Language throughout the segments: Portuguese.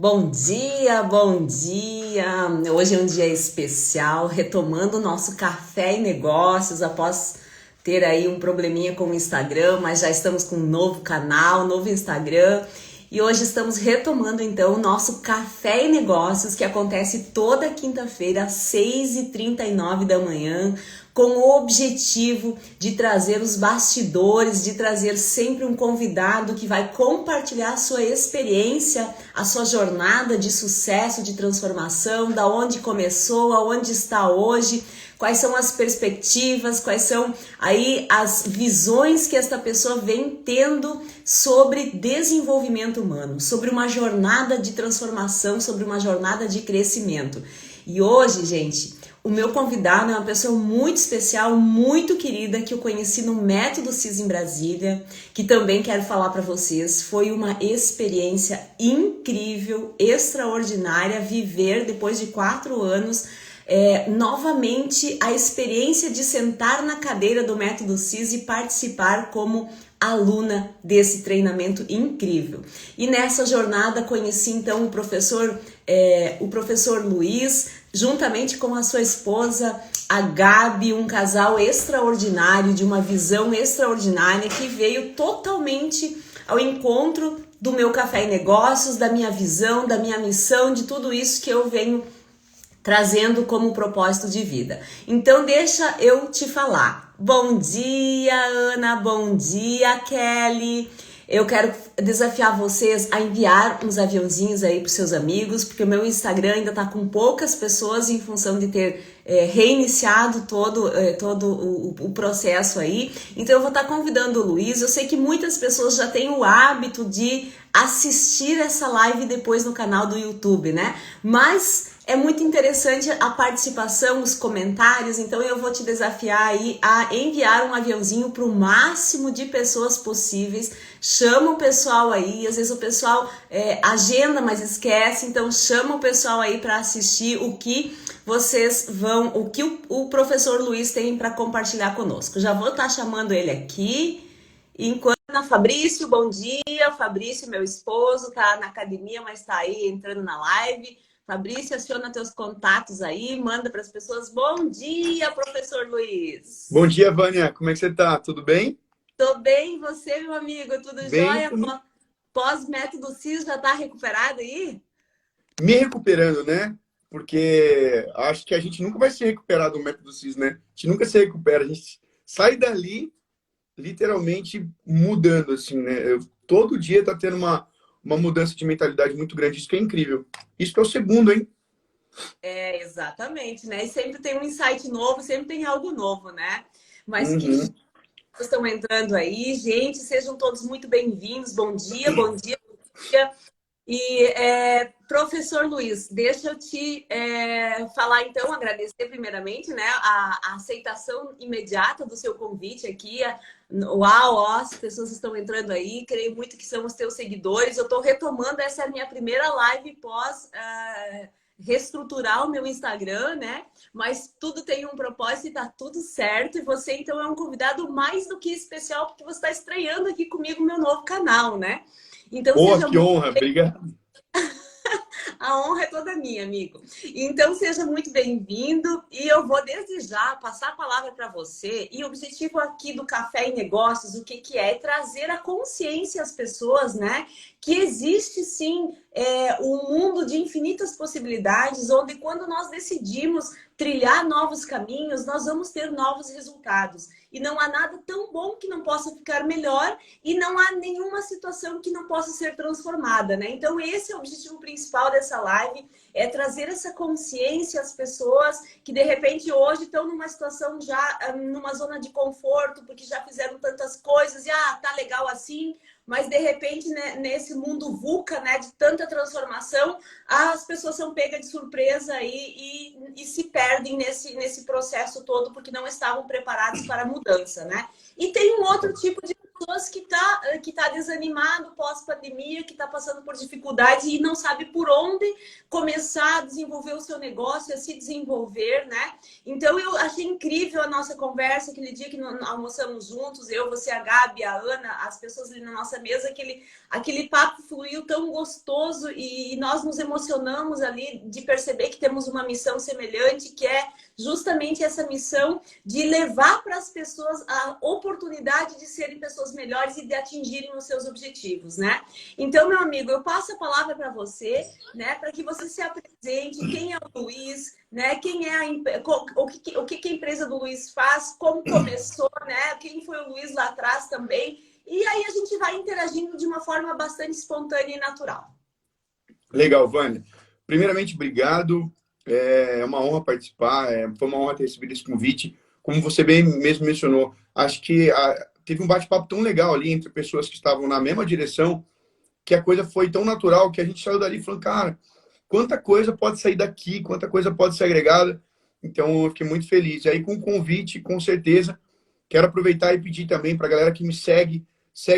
Bom dia, bom dia! Hoje é um dia especial, retomando o nosso café e negócios após ter aí um probleminha com o Instagram, mas já estamos com um novo canal, novo Instagram. E hoje estamos retomando então o nosso Café e Negócios, que acontece toda quinta-feira às 6h39 da manhã, com o objetivo de trazer os bastidores, de trazer sempre um convidado que vai compartilhar a sua experiência, a sua jornada de sucesso, de transformação, da onde começou, aonde está hoje, quais são as perspectivas, quais são aí as visões que esta pessoa vem tendo sobre desenvolvimento humano, sobre uma jornada de transformação, sobre uma jornada de crescimento. E hoje, gente, o meu convidado é uma pessoa muito especial, muito querida, que eu conheci no Método CIS em Brasília, que também quero falar para vocês. Foi uma experiência incrível, extraordinária, viver depois de 4 anos novamente a experiência de sentar na cadeira do Método CIS e participar como aluna desse treinamento incrível. E nessa jornada conheci então o professor Luiz, juntamente com a sua esposa, a Gabi, um casal extraordinário, de uma visão extraordinária, que veio totalmente ao encontro do meu Café e Negócios, da minha visão, da minha missão, de tudo isso que eu venho trazendo como propósito de vida. Então deixa eu te falar. Bom dia, Ana, bom dia, Kelly. Eu quero desafiar vocês a enviar uns aviãozinhos aí para os seus amigos, porque o meu Instagram ainda está com poucas pessoas em função de ter reiniciado todo o processo aí. Então eu vou estar convidando o Luiz. Eu sei que muitas pessoas já têm o hábito de assistir essa live depois no canal do YouTube, né? Mas é muito interessante a participação, os comentários, então eu vou te desafiar aí a enviar um aviãozinho para o máximo de pessoas possíveis. Chama o pessoal aí, às vezes o pessoal agenda, mas esquece, então chama o pessoal aí para assistir o que o professor Luiz tem para compartilhar conosco. Já vou estar chamando ele aqui. Enquanto Fabrício, bom dia. Fabrício, meu esposo, tá na academia, mas tá aí entrando na live. Fabrício, aciona teus contatos aí, manda para as pessoas. Bom dia, professor Luiz. Bom dia, Vânia. Como é que você tá? Tudo bem? Tô bem, e você, meu amigo? Tudo Bem, jóia? Pós-método CIS já tá recuperado aí? me recuperando, né? Porque acho que a gente nunca vai se recuperar do método CIS, né? A gente nunca se recupera. A gente sai dali literalmente mudando, assim, né? Todo dia tá tendo uma mudança de mentalidade muito grande. Isso que é incrível. Isso que é o segundo, hein? Exatamente, né? E sempre tem um insight novo, sempre tem algo novo, né? Mas que Uhum. estão entrando aí, gente, sejam todos muito bem-vindos. Bom dia, bom dia, bom dia. E, professor Luiz, deixa eu te falar então, agradecer primeiramente, né, a aceitação imediata do seu convite aqui. Uau, ó, as pessoas estão entrando aí, creio muito que são os teus seguidores. Eu estou retomando, essa é a minha primeira live pós reestruturar o meu Instagram, né? Mas tudo tem um propósito e tá tudo certo. E você, então, é um convidado mais do que especial, porque você está estreando aqui comigo o meu novo canal, né? Então, Pô, seja que muito. honra. Obrigado. A honra é toda minha, amigo. Então, seja muito bem-vindo e eu vou desde já passar a palavra para você. E o objetivo aqui do Café e Negócios, o que que é? É trazer a consciência às pessoas, né? Que existe sim um mundo de infinitas possibilidades, onde quando nós decidimos trilhar novos caminhos, nós vamos ter novos resultados. E não há nada tão bom que não possa ficar melhor e não há nenhuma situação que não possa ser transformada, né? Então, esse é o objetivo principal dessa live, é trazer essa consciência às pessoas que, de repente, hoje estão numa situação já, numa zona de conforto, porque já fizeram tantas coisas e, tá legal assim, mas, de repente, né, nesse mundo VUCA, né, de tanta transformação, as pessoas são pegas de surpresa e se perdem nesse processo todo porque não estavam preparados para a mudança, né? E tem um outro tipo de pessoas que tá desanimado pós-pandemia, que está passando por dificuldades e não sabe por onde começar a desenvolver o seu negócio, a se desenvolver, né? Então eu achei incrível a nossa conversa, aquele dia que almoçamos juntos, eu, você, a Gabi, a Ana, as pessoas ali na nossa mesa, aquele papo fluiu tão gostoso e nós nos emocionamos ali de perceber que temos uma missão semelhante, que é justamente essa missão de levar para as pessoas a oportunidade de serem pessoas melhores e de atingirem os seus objetivos, né? Então, meu amigo, eu passo a palavra para você, né, para que você se apresente, quem é o Luiz, né, quem é o que a empresa do Luiz faz, como começou, né, quem foi o Luiz lá atrás também, e aí a gente vai interagindo de uma forma bastante espontânea e natural. Legal, Vânia. Primeiramente, obrigado. É uma honra participar. Foi uma honra ter recebido esse convite. Como você bem mesmo mencionou, acho que teve um bate-papo tão legal ali entre pessoas que estavam na mesma direção, que a coisa foi tão natural que a gente saiu dali falando, cara, quanta coisa pode sair daqui, quanta coisa pode ser agregada. Então, eu fiquei muito feliz. E aí, com o convite, com certeza, quero aproveitar e pedir também para a galera que me segue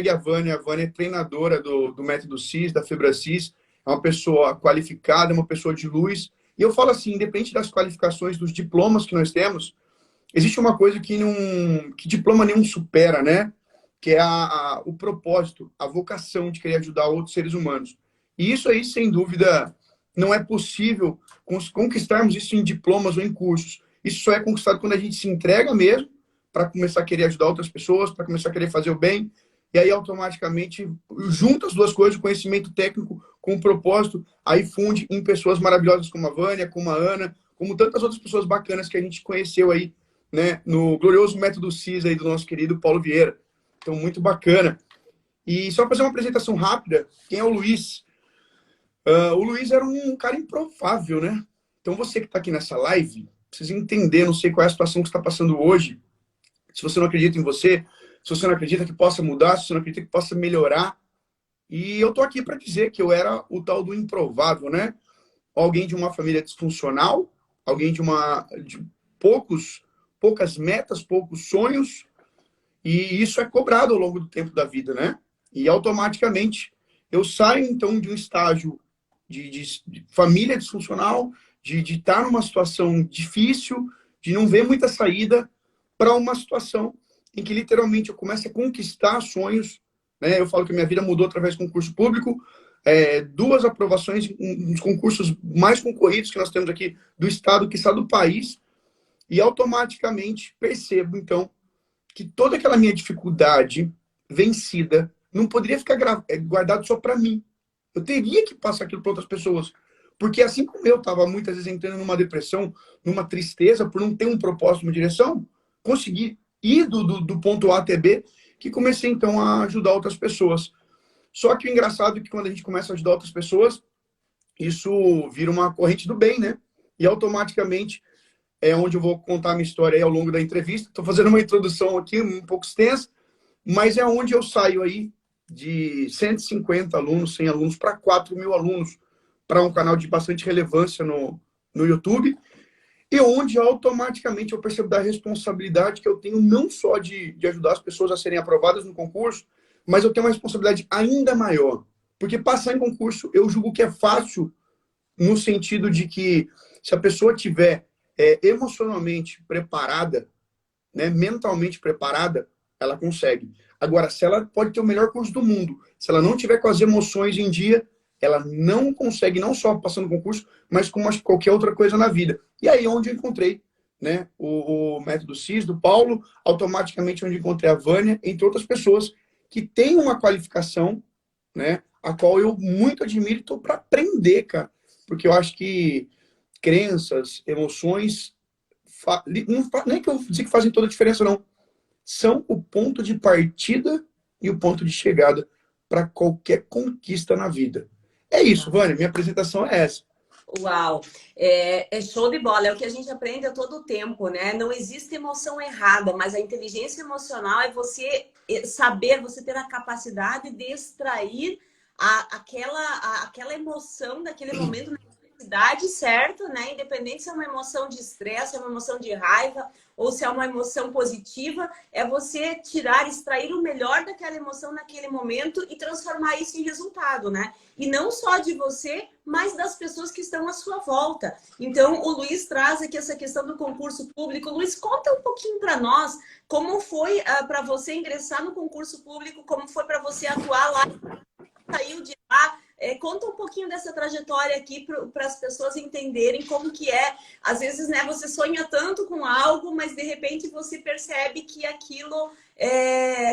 a Vânia. A Vânia é treinadora do Método CIS, da FebraCIS, é uma pessoa qualificada, uma pessoa de luz. E eu falo assim, independente das qualificações, dos diplomas que nós temos, existe uma coisa que diploma nenhum supera, né? Que é o propósito, a vocação de querer ajudar outros seres humanos. E isso aí, sem dúvida, não é possível conquistarmos isso em diplomas ou em cursos. Isso só é conquistado quando a gente se entrega mesmo para começar a querer ajudar outras pessoas, para começar a querer fazer o bem. E aí, automaticamente, junta as duas coisas, o conhecimento técnico com o propósito, aí funde em pessoas maravilhosas como a Vânia, como a Ana, como tantas outras pessoas bacanas que a gente conheceu aí, né, no glorioso Método CIS aí do nosso querido Paulo Vieira. Então, muito bacana. E só fazer uma apresentação rápida, quem é o Luiz? O Luiz era um cara improvável, né? Então, você que está aqui nessa live, precisa entender, não sei qual é a situação que você está passando hoje, se você não acredita em você, se você não acredita que possa mudar, se você não acredita que possa melhorar. E eu tô aqui para dizer que eu era o tal do improvável, né? Alguém de uma família disfuncional, alguém de poucas metas, poucos sonhos, e isso é cobrado ao longo do tempo da vida, né? E automaticamente eu saio então de um estágio de família disfuncional, de estar numa situação difícil, de não ver muita saída, para uma situação em que literalmente eu começo a conquistar sonhos, né? Eu falo que minha vida mudou através do concurso público, 2 aprovações nos concursos mais concorridos que nós temos aqui do estado, que está do país, e automaticamente percebo então que toda aquela minha dificuldade vencida não poderia ficar guardado só para mim. Eu teria que passar aquilo para outras pessoas. Porque assim como eu estava muitas vezes entrando numa depressão, numa tristeza, por não ter um propósito, uma direção, consegui ir do ponto A até B, que comecei então a ajudar outras pessoas. Só que o engraçado é que quando a gente começa a ajudar outras pessoas, isso vira uma corrente do bem, né? E automaticamente é onde eu vou contar a minha história aí ao longo da entrevista. Estou fazendo uma introdução aqui um pouco extensa, mas é onde eu saio aí de 150 alunos, 100 alunos, para 4.000 alunos, para um canal de bastante relevância no YouTube, e onde automaticamente eu percebo da responsabilidade que eu tenho não só de ajudar as pessoas a serem aprovadas no concurso, mas eu tenho uma responsabilidade ainda maior. Porque passar em concurso, eu julgo que é fácil, no sentido de que se a pessoa tiver emocionalmente preparada, né, mentalmente preparada, ela consegue. Agora, se ela pode ter o melhor curso do mundo, se ela não tiver com as emoções em dia, ela não consegue, não só passando no concurso, mas como qualquer outra coisa na vida. E aí onde eu encontrei, né, o método CIS do Paulo, automaticamente onde encontrei a Vânia, entre outras pessoas que têm uma qualificação, né, a qual eu muito admiro e estou para aprender, cara. Porque eu acho que crenças, emoções, não é que eu dizer que fazem toda a diferença, não. São o ponto de partida e o ponto de chegada para qualquer conquista na vida. É isso, Vânia, minha apresentação é essa. Uau, é show de bola, é o que a gente aprende a todo tempo, né? Não existe emoção errada, mas a inteligência emocional é você saber, você ter a capacidade de extrair aquela emoção daquele momento intensidade certa, né? Independente se é uma emoção de estresse, se é uma emoção de raiva ou se é uma emoção positiva, é você tirar, extrair o melhor daquela emoção naquele momento e transformar isso em resultado, né? E não só de você, mas das pessoas que estão à sua volta. Então, o Luiz traz aqui essa questão do concurso público. Luiz, conta um pouquinho para nós como foi para você ingressar no concurso público, como foi para você atuar lá, saiu de lá. Conta um pouquinho dessa trajetória aqui para as pessoas entenderem como que é. Às vezes, né, você sonha tanto com algo, mas de repente você percebe que aquilo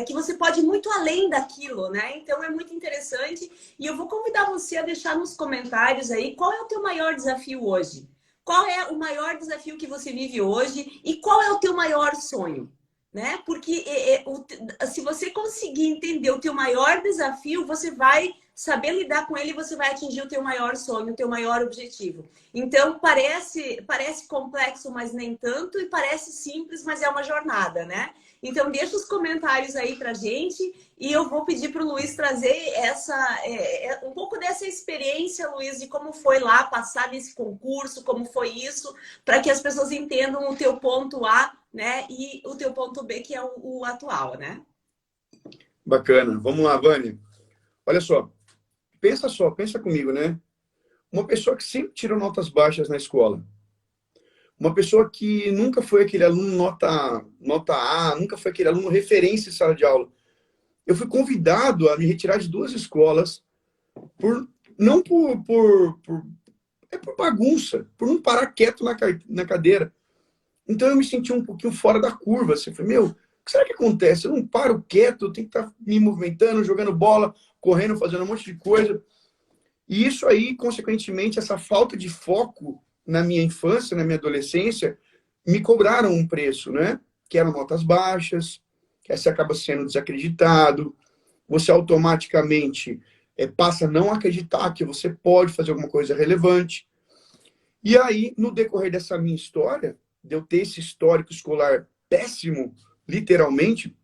que você pode ir muito além daquilo, né? Então é muito interessante. E eu vou convidar você a deixar nos comentários aí qual é o teu maior desafio hoje. Qual é o maior desafio que você vive hoje e qual é o teu maior sonho? Né? Porque se você conseguir entender o teu maior desafio, você vai saber lidar com ele e você vai atingir o teu maior sonho, o teu maior objetivo. Então, parece complexo, mas nem tanto, e parece simples, mas é uma jornada, né? Então, deixa os comentários aí pra gente e eu vou pedir para o Luiz trazer um pouco dessa experiência, Luiz, de como foi lá passar nesse concurso, como foi isso, para que as pessoas entendam o teu ponto A, né? E o teu ponto B, que é o atual, né? Bacana. Vamos lá, Vânia. Olha só, pensa comigo, né? Uma pessoa que sempre tirou notas baixas na escola. Uma pessoa que nunca foi aquele aluno nota A, nunca foi aquele aluno referência em sala de aula. Eu fui convidado a me retirar de 2 escolas não por bagunça, por não parar quieto na cadeira. Então eu me senti um pouquinho fora da curva. Assim, eu falei, meu, o que será que acontece? Eu não paro quieto, eu tenho que estar me movimentando, jogando bola, correndo, fazendo um monte de coisa. E isso aí, consequentemente, essa falta de foco na minha infância, na minha adolescência, me cobraram um preço, né? Que eram notas baixas, que aí você acaba sendo desacreditado, você automaticamente passa a não acreditar que você pode fazer alguma coisa relevante. E aí, no decorrer dessa minha história, de eu ter esse histórico escolar péssimo, literalmente,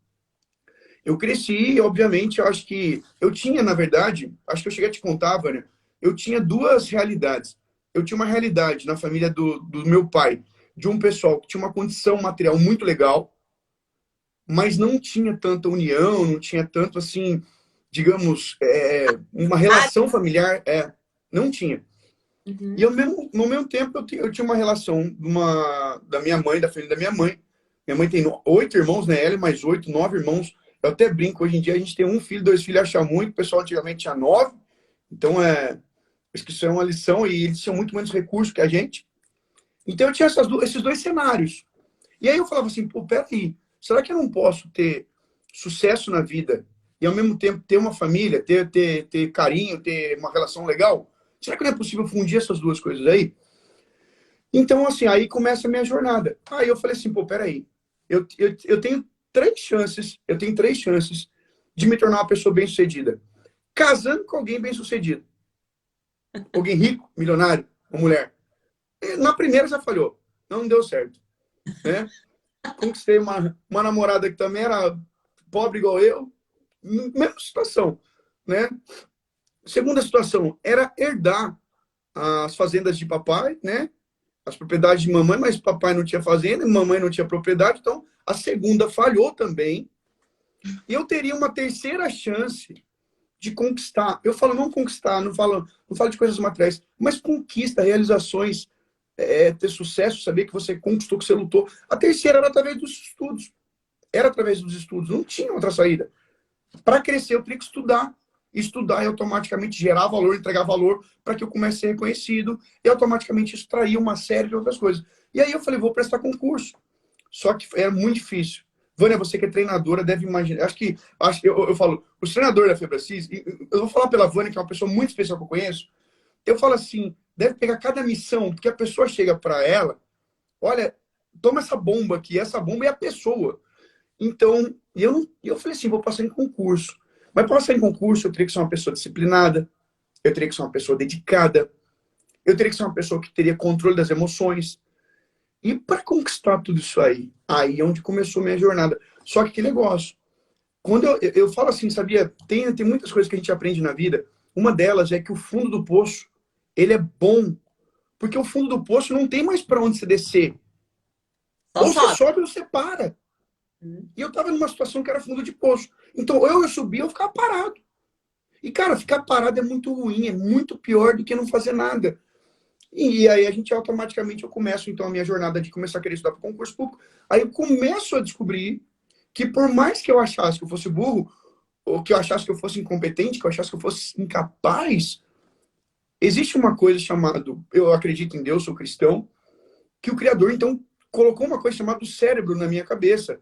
eu cresci e, obviamente, eu acho que eu tinha, na verdade, acho que eu cheguei a te contar, Vânia, eu tinha 2 realidades. Eu tinha uma realidade na família do meu pai, de um pessoal que tinha uma condição material muito legal, mas não tinha tanta união, não tinha tanto, assim, digamos, uma relação familiar, não tinha. Uhum. E no mesmo tempo eu tinha uma relação da minha mãe, da família da minha mãe. Minha mãe tem 8 irmãos, né? Ela mais 8, 9 irmãos. Eu até brinco, hoje em dia a gente tem 1 filho, 2 filhos, acha muito. O pessoal antigamente tinha 9. Então, acho que isso é uma lição e eles tinham muito menos recursos que a gente. Então eu tinha esses 2 cenários. E aí eu falava assim, pô, peraí, será que eu não posso ter sucesso na vida e ao mesmo tempo ter uma família, ter carinho, ter uma relação legal? Será que não é possível fundir essas 2 coisas aí? Então, assim, aí começa a minha jornada. Aí eu falei assim, pô, peraí, eu tenho 3 chances de me tornar uma pessoa bem-sucedida. Casando com alguém bem-sucedido. Alguém rico, milionário, uma mulher. Na primeira já falhou. Não deu certo. Né? Conquistei uma namorada que também era pobre igual eu. Mesma situação. Né? Segunda situação era herdar as fazendas de papai, né? As propriedades de mamãe, mas papai não tinha fazenda, mamãe não tinha propriedade, então a segunda falhou também. E eu teria uma terceira chance de conquistar. Eu falo não conquistar, não falo de coisas materiais, mas conquista, realizações, ter sucesso, saber que você conquistou, que você lutou. A terceira era através dos estudos. Era através dos estudos, não tinha outra saída. Para crescer, eu teria que estudar. Estudar e automaticamente gerar valor, entregar valor para que eu comece a ser reconhecido e automaticamente extrair uma série de outras coisas. E aí eu falei, vou prestar concurso. Só que era muito difícil. Vânia, você que é treinadora, deve imaginar. Eu falo, os treinadores da Febracis, eu vou falar pela Vânia, que é uma pessoa muito especial que eu conheço, eu falo assim, deve pegar cada missão, porque a pessoa chega para ela, olha, toma essa bomba aqui, essa bomba é a pessoa. Então, eu falei assim, vou passar em concurso. Mas para passar em concurso, eu teria que ser uma pessoa disciplinada, eu teria que ser uma pessoa dedicada, eu teria que ser uma pessoa que teria controle das emoções. E para conquistar tudo isso aí é onde começou a minha jornada. Só que negócio, quando eu falo assim, sabia, tem muitas coisas que a gente aprende na vida, uma delas é que o fundo do poço, ele é bom Porque o fundo do poço não tem mais para onde você descer. Só Ou você sobe. sobe ou você para. E eu tava numa situação que era fundo de poço. Então, ou eu subia ou eu ficava parado. E, cara, ficar parado é muito ruim, é muito pior do que não fazer nada. E aí a gente automaticamente, eu começo, então, a minha jornada de começar a querer estudar para concurso público. Aí eu começo a descobrir que por mais que eu achasse que eu fosse burro, ou que eu achasse que eu fosse incompetente, que eu achasse que eu fosse incapaz, existe uma coisa chamada, eu acredito em Deus, sou cristão, que o Criador, então, colocou uma coisa chamada cérebro na minha cabeça.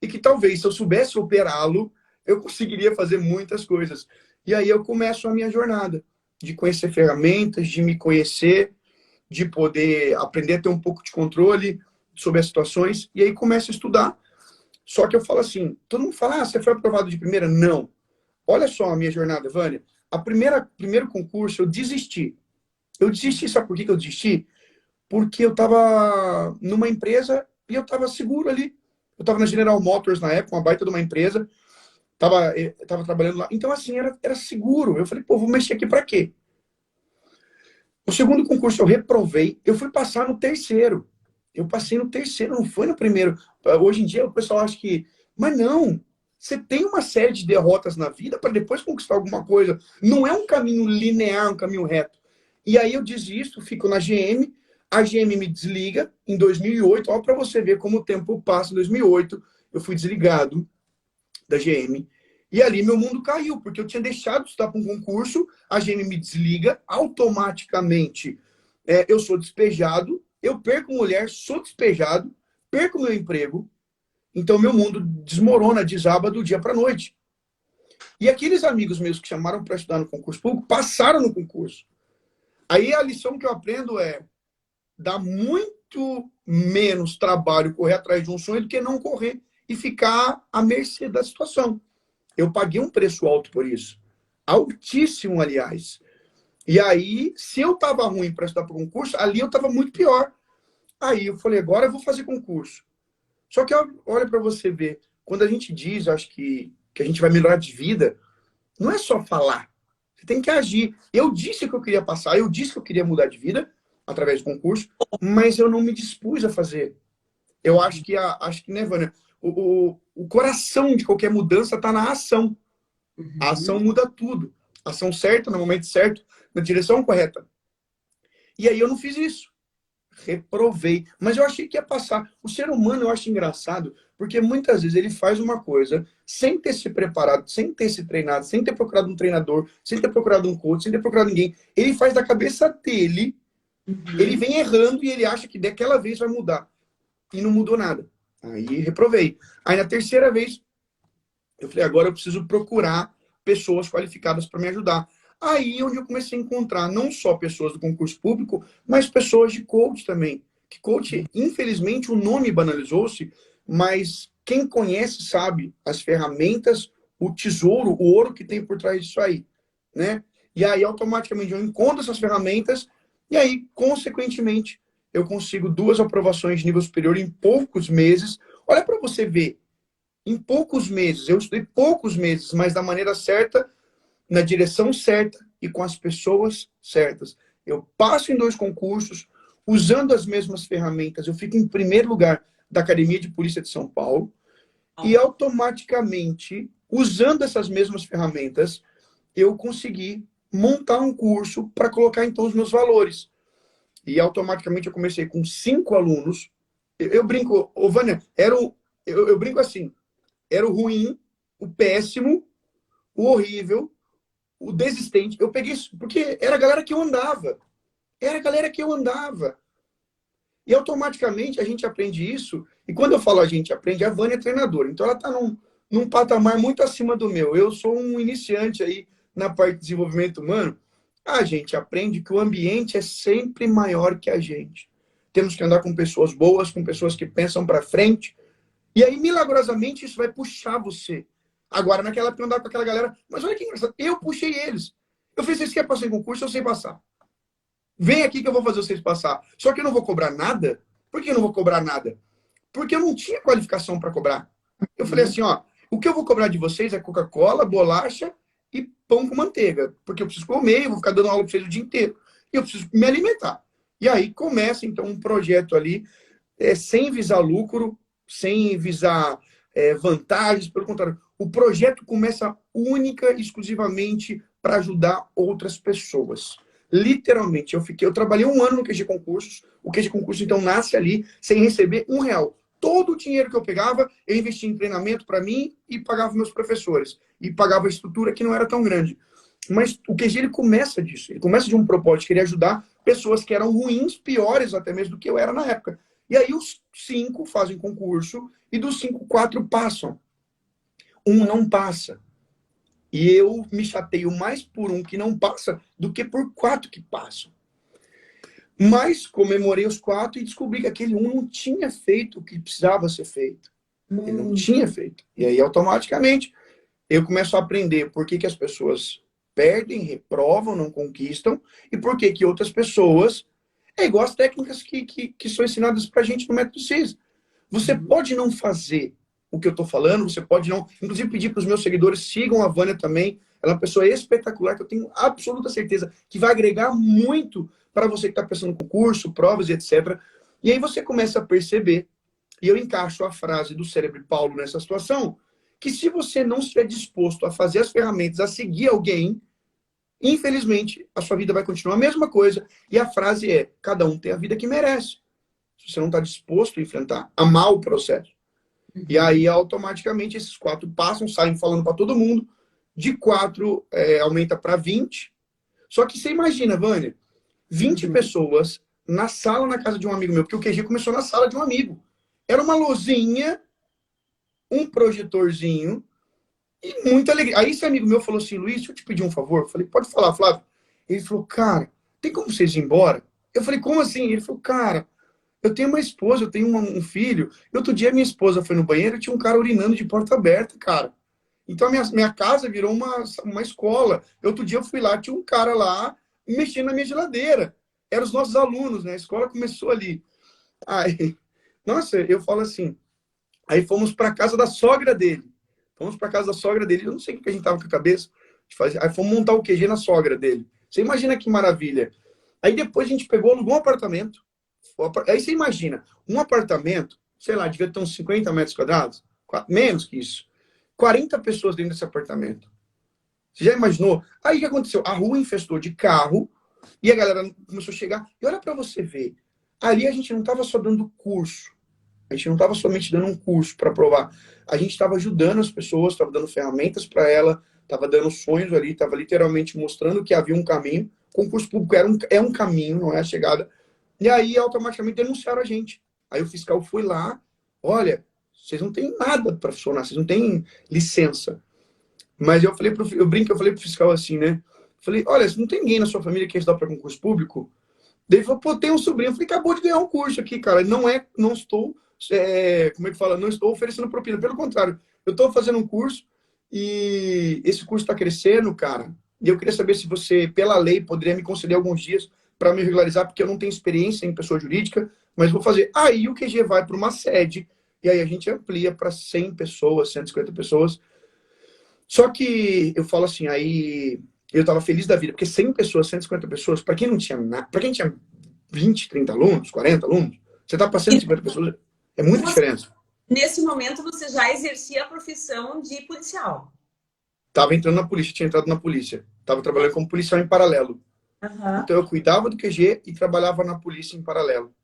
E que talvez, se eu soubesse operá-lo, eu conseguiria fazer muitas coisas. E aí eu começo a minha jornada de conhecer ferramentas, de me conhecer, de poder aprender a ter um pouco de controle sobre as situações. E aí começo a estudar. Só que eu falo assim, todo mundo fala, você foi aprovado de primeira? Não. Olha só a minha jornada, Vânia. Primeiro concurso, eu desisti. Eu desisti, sabe por que eu desisti? Porque eu estava numa empresa e eu estava seguro ali. Eu estava na General Motors na época, uma baita de uma empresa. Tava trabalhando lá. Então, assim, era seguro. Eu falei, pô, vou mexer aqui para quê? O segundo concurso eu reprovei. Eu fui passar no terceiro. Eu passei no terceiro, não foi no primeiro. Hoje em dia o pessoal acha que... Mas não. Você tem uma série de derrotas na vida para depois conquistar alguma coisa. Não é um caminho linear, um caminho reto. E aí eu desisto, fico na GM. A GM me desliga em 2008. Olha para você ver como o tempo passa. Em 2008, eu fui desligado da GM. E ali meu mundo caiu, porque eu tinha deixado de estudar para um concurso, a GM me desliga, automaticamente eu sou despejado, eu perco mulher, sou despejado, perco meu emprego, então meu mundo desmorona, desaba do dia para a noite. E aqueles amigos meus que chamaram para estudar no concurso público passaram no concurso. Aí a lição que eu aprendo é dar muito menos trabalho correr atrás de um sonho do que não correr e ficar à mercê da situação. Eu paguei um preço alto por isso. Altíssimo, aliás. E aí, se eu estava ruim para estudar para concurso, ali eu estava muito pior. Aí eu falei, agora eu vou fazer concurso. Só que olha para você ver, quando a gente diz, acho que a gente vai melhorar de vida, não é só falar. Você tem que agir. Eu disse que eu queria passar, eu disse que eu queria mudar de vida através do concurso, mas eu não me dispus a fazer. Eu acho que né, Vânia? O coração de qualquer mudança está na ação. A ação muda tudo. Ação certa, no momento certo, na direção correta. E aí eu não fiz isso. Reprovei. Mas eu achei que ia passar. O ser humano eu acho engraçado, porque muitas vezes ele faz uma coisa sem ter se preparado, sem ter se treinado, sem ter procurado um treinador, sem ter procurado um coach, sem ter procurado ninguém. Ele faz da cabeça dele, ele vem errando e ele acha que daquela vez vai mudar. E não mudou nada. Aí reprovei. Aí na terceira vez, eu falei, agora eu preciso procurar pessoas qualificadas para me ajudar. Aí onde eu comecei a encontrar não só pessoas do concurso público, mas pessoas de coach também. Que coach, infelizmente, o nome banalizou-se, mas quem conhece sabe as ferramentas, o tesouro, o ouro que tem por trás disso aí, né? E aí automaticamente eu encontro essas ferramentas e aí, consequentemente, eu consigo 2 aprovações de nível superior em poucos meses. Olha para você ver, em poucos meses, eu estudei poucos meses, mas da maneira certa, na direção certa e com as pessoas certas. Eu passo em 2 concursos, usando as mesmas ferramentas. Eu fico em primeiro lugar da Academia de Polícia de São Paulo e automaticamente, usando essas mesmas ferramentas, eu consegui montar um curso para colocar então os meus valores. E automaticamente eu comecei com 5 alunos. Eu brinco, ô Vânia, eu brinco assim, era o ruim, o péssimo, o horrível, o desistente. Eu peguei isso, porque era a galera que eu andava. Era a galera que eu andava. E automaticamente a gente aprende isso. E quando eu falo a gente aprende, a Vânia é treinadora. Então ela está num patamar muito acima do meu. Eu sou um iniciante aí na parte de desenvolvimento humano. A gente aprende que o ambiente é sempre maior que a gente. Temos que andar com pessoas boas, com pessoas que pensam para frente. E aí, milagrosamente, isso vai puxar você. Agora, naquela época, eu andava com aquela galera. Mas olha que engraçado, eu puxei eles. Eu falei, vocês querem passar em concurso? Eu sei passar. Vem aqui que eu vou fazer vocês passar. Só que eu não vou cobrar nada. Por que eu não vou cobrar nada? Porque eu não tinha qualificação para cobrar. Eu falei assim, ó, o que eu vou cobrar de vocês é Coca-Cola, bolacha e pão com manteiga. Porque eu preciso comer, eu vou ficar dando aula para vocês o dia inteiro. E eu preciso me alimentar. E aí começa, então, um projeto ali, sem visar lucro, sem visar vantagens, pelo contrário. O projeto começa única e exclusivamente para ajudar outras pessoas. Literalmente, eu trabalhei um ano no QG Concursos, o QG Concursos, então, nasce ali sem receber R$ 1. Todo o dinheiro que eu pegava, eu investia em treinamento para mim e pagava meus professores. E pagava a estrutura que não era tão grande. Mas o QG, ele começa disso. Ele começa de um propósito de querer ajudar pessoas que eram ruins, piores até mesmo do que eu era na época. E aí os 5 fazem concurso e dos 5, 4 passam. Um não passa. E eu me chateio mais por um que não passa do que por 4 que passam. Mas comemorei os 4 e descobri que aquele um não tinha feito o que precisava ser feito. Ele não tinha feito. E aí, automaticamente, eu começo a aprender por que as pessoas perdem, reprovam, não conquistam, e por que outras pessoas... É igual as técnicas que são ensinadas pra gente no método CIS. Você pode não fazer o que eu estou falando, você pode não... Inclusive, pedir para os meus seguidores, sigam a Vânia também. Ela é uma pessoa espetacular, que eu tenho absoluta certeza que vai agregar muito para você que está pensando em concurso, provas e etc. E aí você começa a perceber, e eu encaixo a frase do Célebre Paulo nessa situação, que se você não estiver disposto a fazer as ferramentas, a seguir alguém, infelizmente, a sua vida vai continuar a mesma coisa. E a frase é, cada um tem a vida que merece. Se você não está disposto a enfrentar, amar o processo. E aí, automaticamente, esses 4 passam, saem falando para todo mundo. De 4, aumenta para 20. Só que você imagina, Vânia, 20 pessoas na sala, na casa de um amigo meu, porque o QG começou na sala de um amigo. Era uma luzinha, um projetorzinho e muita alegria. Aí esse amigo meu falou assim, Luiz, deixa eu te pedir um favor. Eu falei, pode falar, Flávio. Ele falou, cara, tem como vocês ir embora? Eu falei, como assim? Ele falou, cara, eu tenho uma esposa, eu tenho um filho. E outro dia minha esposa foi no banheiro e tinha um cara urinando de porta aberta, cara. Então a minha casa virou uma escola. Outro dia eu fui lá, tinha um cara lá mexendo na minha geladeira. Eram os nossos alunos, né? A escola começou ali. Aí, nossa, eu falo assim. Aí fomos para casa da sogra dele. Fomos para casa da sogra dele. Eu não sei o que a gente tava com a cabeça de fazer. Aí fomos montar o QG na sogra dele. Você imagina que maravilha. Aí depois a gente pegou, alugou um apartamento. Aí você imagina, um apartamento, sei lá, devia ter uns 50 metros quadrados, menos que isso. 40 pessoas dentro desse apartamento. Você já imaginou? Aí o que aconteceu? A rua infestou de carro e a galera começou a chegar. E olha para você ver, ali a gente não estava só dando curso. A gente não estava somente dando um curso para provar. A gente estava ajudando as pessoas, estava dando ferramentas para ela, estava dando sonhos ali, estava literalmente mostrando que havia um caminho. O concurso público é um caminho, não é a chegada. E aí, automaticamente, denunciaram a gente. Aí o fiscal foi lá, olha, vocês não têm nada para funcionar, vocês não têm licença. Mas eu falei eu falei pro fiscal assim, né? Falei, olha, não tem ninguém na sua família que quer estudar para concurso público? Daí ele falou, pô, tem um sobrinho. Eu falei, acabou de ganhar um curso aqui, cara. Não estou, como é que fala? Não estou oferecendo propina. Pelo contrário, eu estou fazendo um curso e esse curso está crescendo, cara. E eu queria saber se você, pela lei, poderia me conceder alguns dias para me regularizar, porque eu não tenho experiência em pessoa jurídica, mas vou fazer. Aí o QG vai para uma sede, e aí a gente amplia para 100 pessoas, 150 pessoas. Só que eu falo assim, aí eu estava feliz da vida, porque 100 pessoas, 150 pessoas, para quem não tinha nada, para quem tinha 20, 30 alunos, 40 alunos, você está para 150 pessoas, é muita diferença. Nesse momento, você já exercia a profissão de policial? Tava entrando na polícia, tinha entrado na polícia. Tava trabalhando como policial em paralelo. Então eu cuidava do QG e trabalhava na polícia em paralelo.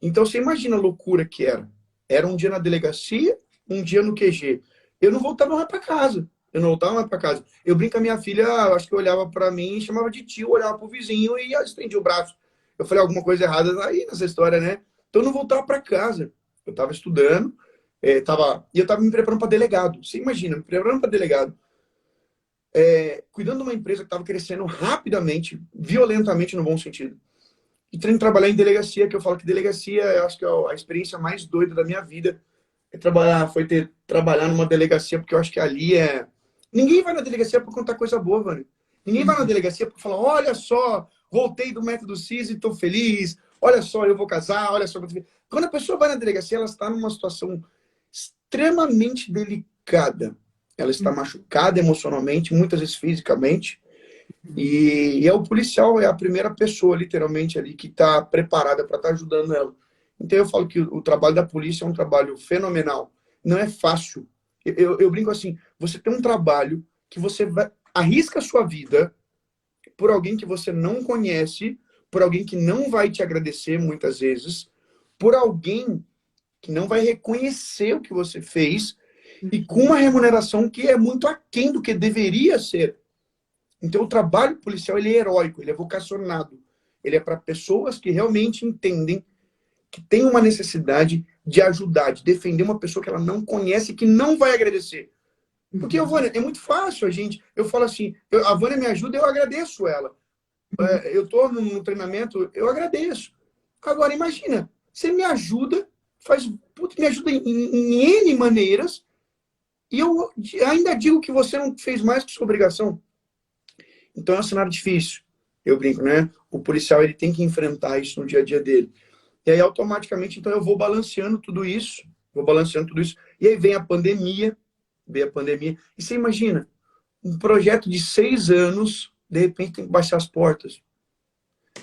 Então você imagina a loucura que era. Era um dia na delegacia, um dia no QG. Eu não voltava mais para casa. Eu não voltava mais para casa. Eu brinco com a minha filha, acho que olhava para mim, chamava de tio, olhava pro vizinho e estendia o braço. Eu falei alguma coisa errada aí nessa história, né? Então eu não voltava para casa. Eu estava estudando, e eu estava me preparando para delegado. Você imagina, me preparando para delegado. Cuidando de uma empresa que estava crescendo rapidamente, violentamente no bom sentido. E tendo que trabalhar em delegacia, que eu falo que delegacia, eu acho que é a experiência mais doida da minha vida. Trabalhar numa delegacia, porque eu acho que ali é... Ninguém vai na delegacia para contar coisa boa, mano. Ninguém vai na delegacia para falar, olha só, voltei do método CIS e estou feliz, olha só, eu vou casar, olha só... Quando a pessoa vai na delegacia, ela está numa situação extremamente delicada. Ela está machucada emocionalmente, muitas vezes fisicamente, E é o policial, é a primeira pessoa, literalmente, ali que está preparada para estar ajudando ela. Então eu falo que o trabalho da polícia é um trabalho fenomenal. Não é fácil. Eu brinco assim, você tem um trabalho que você arrisca a sua vida por alguém que você não conhece, por alguém que não vai te agradecer muitas vezes, por alguém que não vai reconhecer o que você fez e com uma remuneração que é muito aquém do que deveria ser. Então, o trabalho policial ele é heróico, ele é vocacionado. Ele é para pessoas que realmente entendem que tem uma necessidade de ajudar, de defender uma pessoa que ela não conhece e que não vai agradecer. Porque, Vânia, é muito fácil a gente... Eu falo assim, a Vânia me ajuda, eu agradeço ela. Eu estou no treinamento, eu agradeço. Agora, imagina, você me ajuda, me ajuda em N maneiras, e eu ainda digo que você não fez mais que sua obrigação. Então é um cenário difícil. Eu brinco, né? O policial ele tem que enfrentar isso no dia a dia dele. E aí automaticamente, então eu vou balanceando tudo isso, E aí vem a pandemia. E você imagina, um projeto de 6 anos, de repente tem que baixar as portas.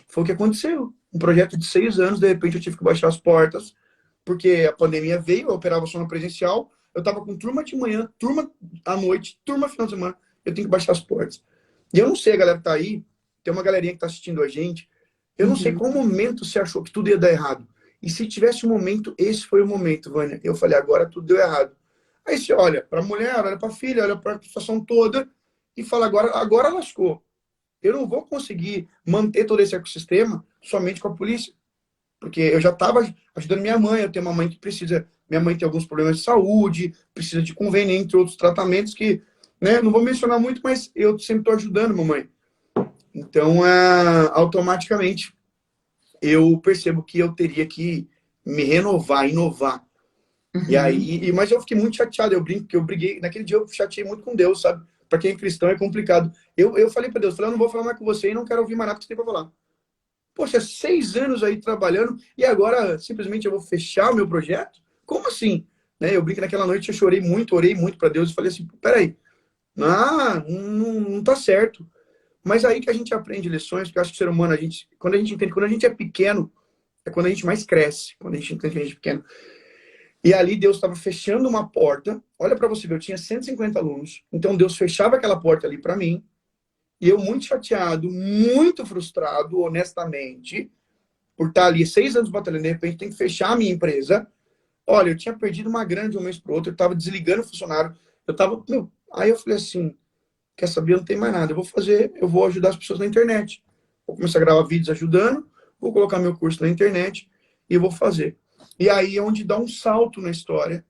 Foi o que aconteceu. Um projeto de 6 anos, de repente eu tive que baixar as portas, porque a pandemia veio, eu operava só no presencial, eu estava com turma de manhã, turma à noite, turma final de semana, eu tenho que baixar as portas. E eu não sei, a galera que tá aí, tem uma galerinha que tá assistindo a gente, eu não sei qual momento você achou que tudo ia dar errado. E se tivesse um momento, esse foi o momento, Vânia. Eu falei, agora tudo deu errado. Aí você olha para a mulher, olha para a filha, olha para a situação toda e fala, agora lascou. Eu não vou conseguir manter todo esse ecossistema somente com a polícia. Porque eu já estava ajudando minha mãe, eu tenho uma mãe que precisa... Minha mãe tem alguns problemas de saúde, precisa de convênio, entre outros tratamentos que... Né, não vou mencionar muito, mas eu sempre estou ajudando mamãe. Então, automaticamente, eu percebo que eu teria que me renovar, inovar. E aí, mas eu fiquei muito chateado, eu brinco, que eu briguei, naquele dia eu chateei muito com Deus, sabe? Para quem é cristão é complicado. Eu falei para Deus, eu não vou falar mais com você e não quero ouvir mais nada que você tem para falar. Poxa, 6 anos aí trabalhando e agora simplesmente eu vou fechar o meu projeto? Como assim? Né? Eu brinco, naquela noite eu chorei muito, orei muito para Deus e falei assim, peraí, não tá certo. Mas aí que a gente aprende lições, porque eu acho que o ser humano, quando a gente entende, quando a gente é pequeno, é quando a gente mais cresce, quando a gente entende que a gente é pequeno. E ali Deus estava fechando uma porta, olha para você ver, eu tinha 150 alunos, então Deus fechava aquela porta ali para mim, e eu muito chateado, muito frustrado, honestamente, por estar ali 6 anos batalhando, de repente tem que fechar a minha empresa. Olha, eu tinha perdido uma grana de um mês para o outro, eu estava desligando o funcionário, aí eu falei assim, quer saber, não tem mais nada, eu vou ajudar as pessoas na internet. Vou começar a gravar vídeos ajudando, vou colocar meu curso na internet e vou fazer. E aí é onde dá um salto na história,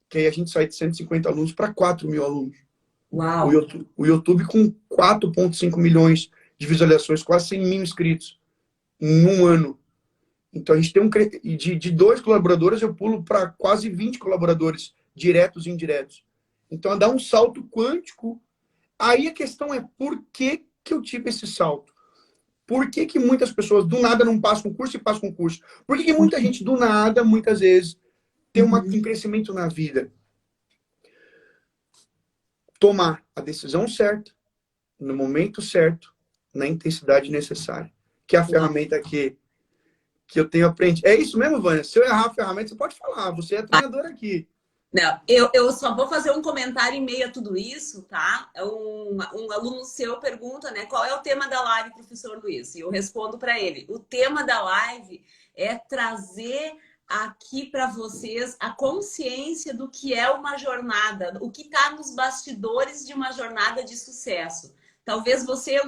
que aí a gente sai de 150 alunos para 4.000 alunos. Uau! O YouTube com 4,5 milhões de visualizações, quase 100 mil inscritos em um ano. Então a gente tem de 2 colaboradores, eu pulo para quase 20 colaboradores, diretos e indiretos. Então dá um salto quântico. Aí a questão é por que eu tive esse salto? Por que muitas pessoas do nada não passam concurso e passam concurso? Por que muita gente do nada, muitas vezes, tem um crescimento na vida? Tomar a decisão certa, no momento certo, na intensidade necessária. Que é a ferramenta que eu tenho aprendido. É isso mesmo, Vânia? Se eu errar a ferramenta, você pode falar. Você é treinador aqui. Não, eu só vou fazer um comentário em meio a tudo isso, tá? Um aluno seu pergunta, né, qual é o tema da live, professor Luiz? E eu respondo para ele. O tema da live é trazer aqui para vocês a consciência do que é uma jornada, o que está nos bastidores de uma jornada de sucesso. Talvez você,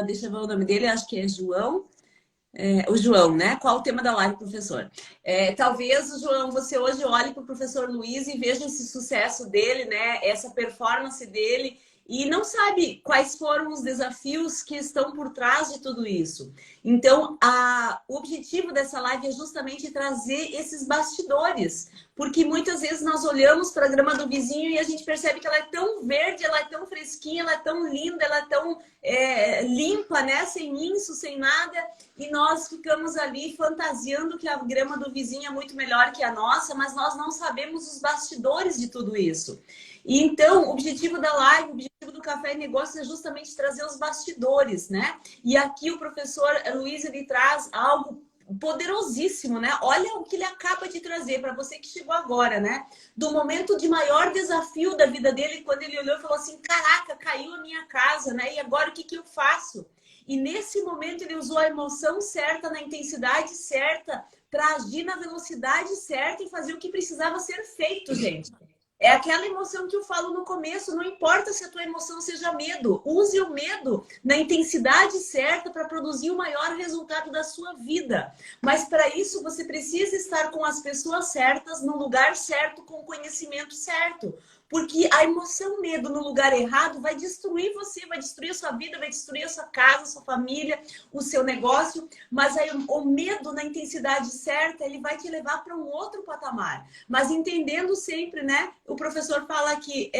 deixa eu ver o nome dele, acho que é João. O João, né? Qual o tema da live, professor? Talvez, João, você hoje olhe para o professor Luiz e veja esse sucesso dele, né? Essa performance dele e não sabe quais foram os desafios que estão por trás de tudo isso. Então, o objetivo dessa live é justamente trazer esses bastidores, porque muitas vezes nós olhamos para a grama do vizinho e a gente percebe que ela é tão verde, ela é tão fresquinha, ela é tão linda, ela é tão limpa, né? Sem inso, sem nada, e nós ficamos ali fantasiando que a grama do vizinho é muito melhor que a nossa, mas nós não sabemos os bastidores de tudo isso. E então, o objetivo da live, o objetivo do Café e Negócios é justamente trazer os bastidores, né? E aqui o professor Luiz, ele traz algo poderosíssimo, né? Olha o que ele acaba de trazer para você que chegou agora, né? Do momento de maior desafio da vida dele, quando ele olhou e falou assim: caraca, caiu a minha casa, né? E agora o que eu faço? E nesse momento ele usou a emoção certa, na intensidade certa, para agir na velocidade certa e fazer o que precisava ser feito, gente. É aquela emoção que eu falo no começo, não importa se a tua emoção seja medo, use o medo na intensidade certa para produzir o maior resultado da sua vida. Mas para isso você precisa estar com as pessoas certas, no lugar certo, com o conhecimento certo. Porque a emoção medo no lugar errado vai destruir você, vai destruir a sua vida, vai destruir a sua casa, a sua família, o seu negócio. Mas aí, o medo na intensidade certa, ele vai te levar para um outro patamar. Mas entendendo sempre, né? O professor fala que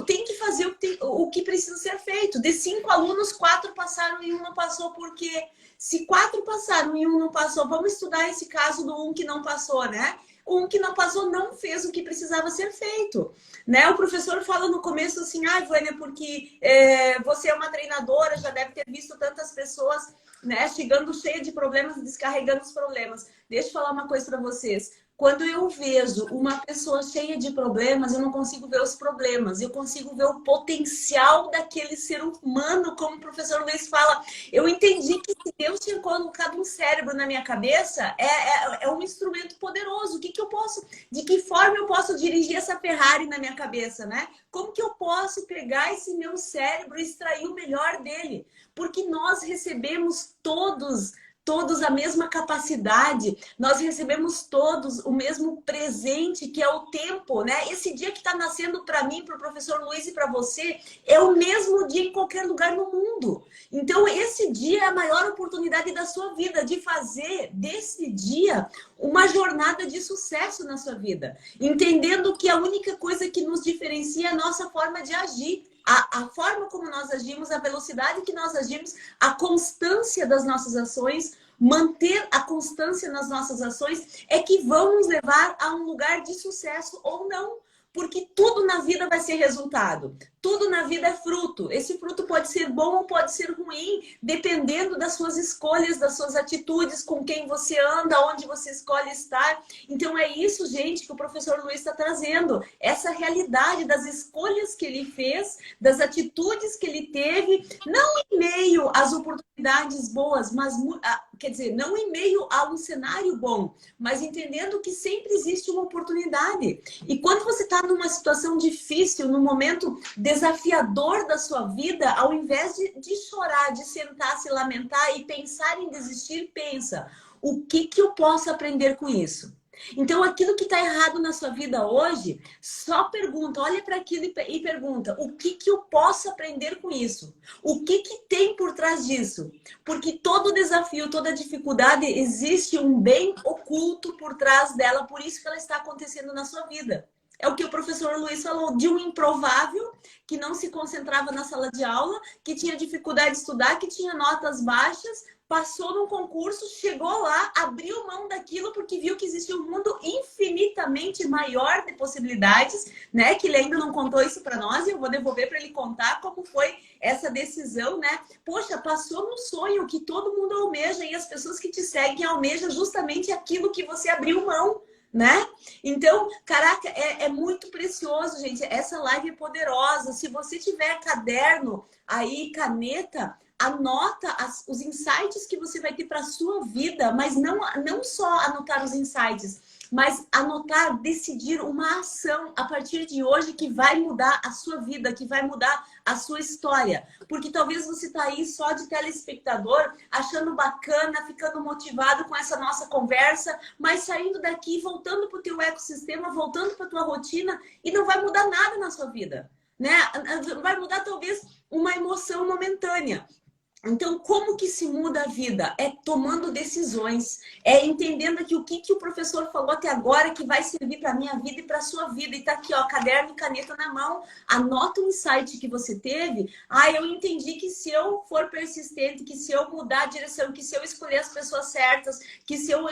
tem que fazer o que precisa ser feito. De 5 alunos, 4 passaram e um não passou. Por quê? Se 4 passaram e um não passou, vamos estudar esse caso do um que não passou, né? Um que não passou não fez o que precisava ser feito, né? O professor fala no começo assim: Vânia, porque você é uma treinadora, já deve ter visto tantas pessoas, né, chegando cheia de problemas e descarregando os problemas. Deixa eu falar uma coisa para vocês. Quando eu vejo uma pessoa cheia de problemas, eu não consigo ver os problemas, eu consigo ver o potencial daquele ser humano, como o professor Luiz fala. Eu entendi que se Deus tinha colocado um cérebro na minha cabeça, é um instrumento poderoso. De que forma eu posso dirigir essa Ferrari na minha cabeça, né? Como que eu posso pegar esse meu cérebro e extrair o melhor dele? Porque nós recebemos todos a mesma capacidade, nós recebemos todos o mesmo presente, que é o tempo, né? Esse dia que está nascendo para mim, para o professor Luiz e para você, é o mesmo dia em qualquer lugar no mundo. Então, esse dia é a maior oportunidade da sua vida, de fazer desse dia uma jornada de sucesso na sua vida. Entendendo que a única coisa que nos diferencia é a nossa forma de agir. A forma como nós agimos, a velocidade que nós agimos, a constância das nossas ações, manter a constância nas nossas ações é que vão nos levar a um lugar de sucesso ou não. Porque tudo na vida vai ser resultado. Tudo na vida é fruto. Esse fruto pode ser bom ou pode ser ruim, dependendo das suas escolhas, das suas atitudes, com quem você anda, onde você escolhe estar. Então é isso, gente, que o professor Luiz está trazendo. Essa realidade das escolhas que ele fez, das atitudes que ele teve, não em meio às oportunidades boas, mas quer dizer, não em meio a um cenário bom, mas entendendo que sempre existe uma oportunidade. E quando você está numa situação difícil, num momento desafiador da sua vida, ao invés de chorar, de sentar, se lamentar e pensar em desistir, pensa: o que eu posso aprender com isso? Então, aquilo que está errado na sua vida hoje, só pergunta, olha para aquilo e pergunta: o que eu posso aprender com isso? O que tem por trás disso? Porque todo desafio, toda dificuldade, existe um bem oculto por trás dela, por isso que ela está acontecendo na sua vida. É o que o professor Luiz falou, de um improvável que não se concentrava na sala de aula, que tinha dificuldade de estudar, que tinha notas baixas, passou num concurso, chegou lá, abriu mão daquilo porque viu que existia um mundo infinitamente maior de possibilidades, né? Que ele ainda não contou isso para nós e eu vou devolver para ele contar como foi essa decisão, né? Poxa, passou num sonho que todo mundo almeja e as pessoas que te seguem almejam justamente aquilo que você abriu mão, né? Então, caraca, é muito precioso, gente. Essa live é poderosa. Se você tiver caderno aí, caneta, anota os insights que você vai ter para a sua vida, mas não só anotar os insights, mas anotar, decidir uma ação a partir de hoje que vai mudar a sua vida, que vai mudar a sua história. Porque talvez você está aí só de telespectador, achando bacana, ficando motivado com essa nossa conversa, mas saindo daqui, voltando para o teu ecossistema, voltando para a tua rotina e não vai mudar nada na sua vida, né? Vai mudar talvez uma emoção momentânea. Então, como que se muda a vida? É tomando decisões, é entendendo que o que o professor falou até agora que vai servir para a minha vida e para a sua vida. E tá aqui, ó, caderno e caneta na mão, anota um insight que você teve. Ah, eu entendi que se eu for persistente, que se eu mudar a direção, que se eu escolher as pessoas certas, que se eu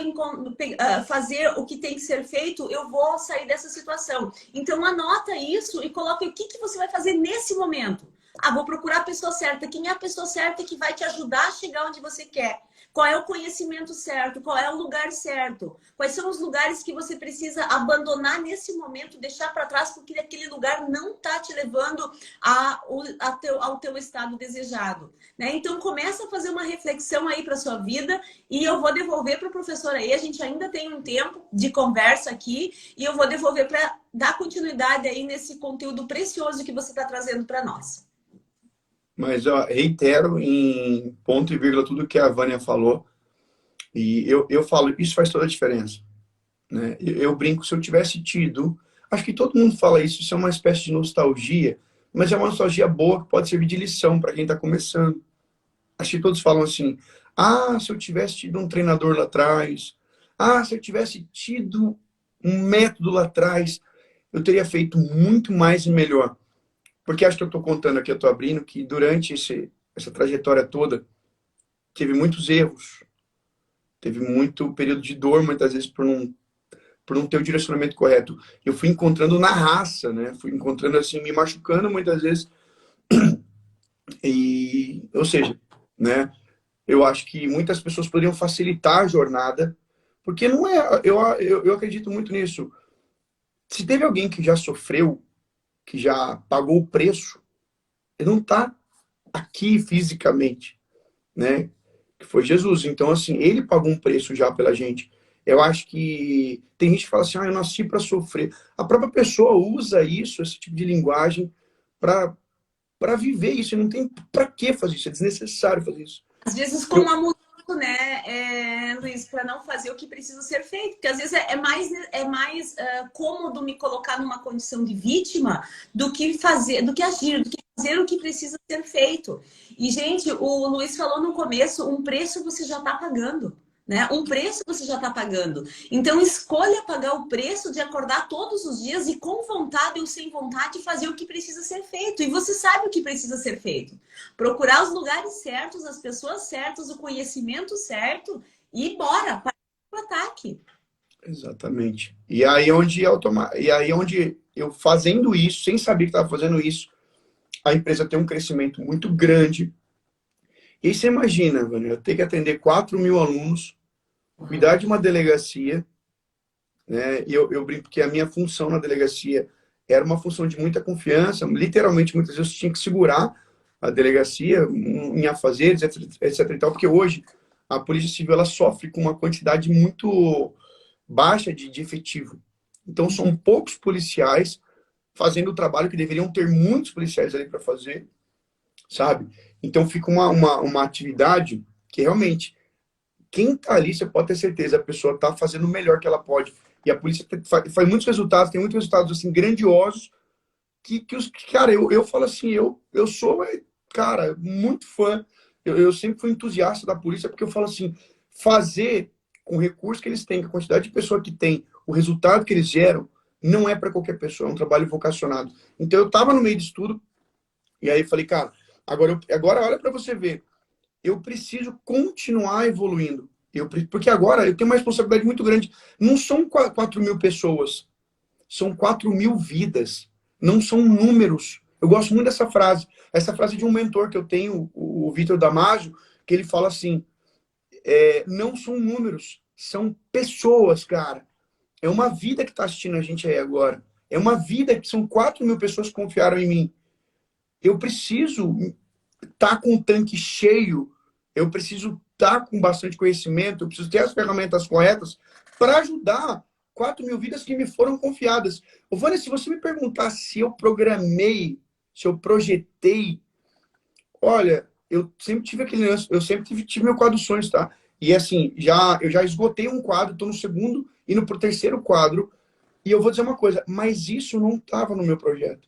fazer o que tem que ser feito, eu vou sair dessa situação. Então, anota isso e coloque o que você vai fazer nesse momento. Ah, vou procurar a pessoa certa. Quem é a pessoa certa que vai te ajudar a chegar onde você quer? Qual é o conhecimento certo? Qual é o lugar certo? Quais são os lugares que você precisa abandonar nesse momento, deixar para trás, porque aquele lugar não está te levando ao teu estado desejado, né? Então, começa a fazer uma reflexão aí para sua vida e eu vou devolver para o professor aí. A gente ainda tem um tempo de conversa aqui e eu vou devolver para dar continuidade aí nesse conteúdo precioso que você está trazendo para nós. Mas ó, reitero em ponto e vírgula tudo que a Vânia falou. E eu falo, isso faz toda a diferença. Né? Eu brinco, se eu tivesse tido... Acho que todo mundo fala isso, isso é uma espécie de nostalgia, mas é uma nostalgia boa que pode servir de lição para quem está começando. Acho que todos falam assim, ah, se eu tivesse tido um treinador lá atrás, ah, se eu tivesse tido um método lá atrás, eu teria feito muito mais e melhor. Porque acho que eu estou contando aqui, eu estou abrindo, que durante essa trajetória toda, teve muitos erros, teve muito período de dor, muitas vezes, por não ter o direcionamento correto. Eu fui encontrando na raça, né? Fui encontrando assim, me machucando muitas vezes. E, ou seja, né? Eu acho que muitas pessoas poderiam facilitar a jornada, porque não é. Eu acredito muito nisso. Se teve alguém que já sofreu, que já pagou o preço, ele não está aqui fisicamente, né? Que foi Jesus. Então, assim, ele pagou um preço já pela gente. Eu acho que tem gente que fala assim, ah, eu nasci para sofrer. A própria pessoa usa isso, esse tipo de linguagem, para viver isso. E não tem para que fazer isso, é desnecessário fazer isso. Às vezes com uma mudança, né, Luiz, para não fazer o que precisa ser feito. Porque às vezes é mais cômodo me colocar numa condição de vítima do que fazer, do que agir, do que fazer o que precisa ser feito. E, gente, o Luiz falou no começo, um preço você já está pagando. Né? Um preço você já está pagando. Então, escolha pagar o preço de acordar todos os dias e com vontade ou sem vontade fazer o que precisa ser feito. E você sabe o que precisa ser feito. Procurar os lugares certos, as pessoas certas, o conhecimento certo e bora para o ataque. Exatamente. E aí onde eu fazendo isso, sem saber que estava fazendo isso, a empresa tem um crescimento muito grande. E aí você imagina, mano, eu ter que atender 4.000 alunos, cuidar de uma delegacia, né? E eu brinco que a minha função na delegacia era uma função de muita confiança, literalmente muitas vezes eu tinha que segurar a delegacia em afazeres, etc e tal, porque hoje a Polícia Civil ela sofre com uma quantidade muito baixa de efetivo. Então são poucos policiais fazendo o trabalho que deveriam ter muitos policiais ali para fazer, sabe? Então fica uma atividade que realmente quem está ali, você pode ter certeza, a pessoa está fazendo o melhor que ela pode. E a polícia faz muitos resultados, tem muitos resultados assim, grandiosos, cara, eu falo assim, eu sou, cara, muito fã, eu sempre fui entusiasta da polícia, porque eu falo assim, fazer com o recurso que eles têm, com a quantidade de pessoa que tem, o resultado que eles geram, não é para qualquer pessoa, é um trabalho vocacionado. Então eu estava no meio de estudo, e aí eu falei, cara, agora olha para você ver, eu preciso continuar evoluindo. Porque agora eu tenho uma responsabilidade muito grande. Não são 4.000 pessoas, são 4.000 vidas. Não são números. Eu gosto muito dessa frase. Essa frase de um mentor que eu tenho, o Vitor Damasio, que ele fala assim, não são números, são pessoas, cara. É uma vida que está assistindo a gente aí agora. É uma vida que são 4.000 pessoas que confiaram em mim. Eu preciso tá com o tanque cheio, eu preciso estar com bastante conhecimento, eu preciso ter as ferramentas corretas para ajudar 4.000 vidas que me foram confiadas. Ô, Vânia, se você me perguntar se eu programei, se eu projetei, olha, eu sempre tive aquele lance, eu sempre tive meu quadro sonhos, tá? E assim, eu já esgotei um quadro, estou no segundo, indo para o terceiro quadro, e eu vou dizer uma coisa, mas isso não estava no meu projeto.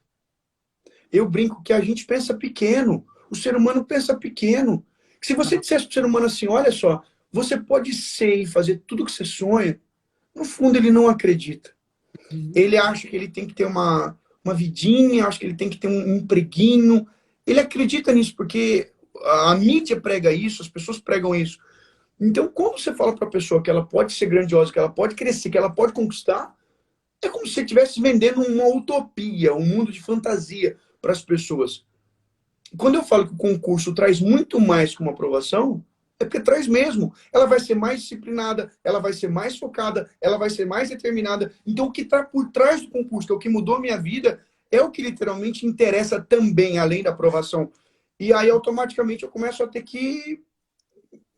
Eu brinco que a gente pensa pequeno, o ser humano pensa pequeno. Se você dissesse para o ser humano assim, olha só, você pode ser e fazer tudo o que você sonha, no fundo ele não acredita. Uhum. Ele acha que ele tem que ter uma vidinha, acha que ele tem que ter um empreguinho. Ele acredita nisso porque a mídia prega isso, as pessoas pregam isso. Então, quando você fala para a pessoa que ela pode ser grandiosa, que ela pode crescer, que ela pode conquistar, é como se você estivesse vendendo uma utopia, um mundo de fantasia para as pessoas. Quando eu falo que o concurso traz muito mais que uma aprovação, é porque traz mesmo. Ela vai ser mais disciplinada, ela vai ser mais focada, ela vai ser mais determinada. Então, o que está por trás do concurso, que é o que mudou a minha vida, é o que literalmente interessa também, além da aprovação. E aí, automaticamente, eu começo a ter que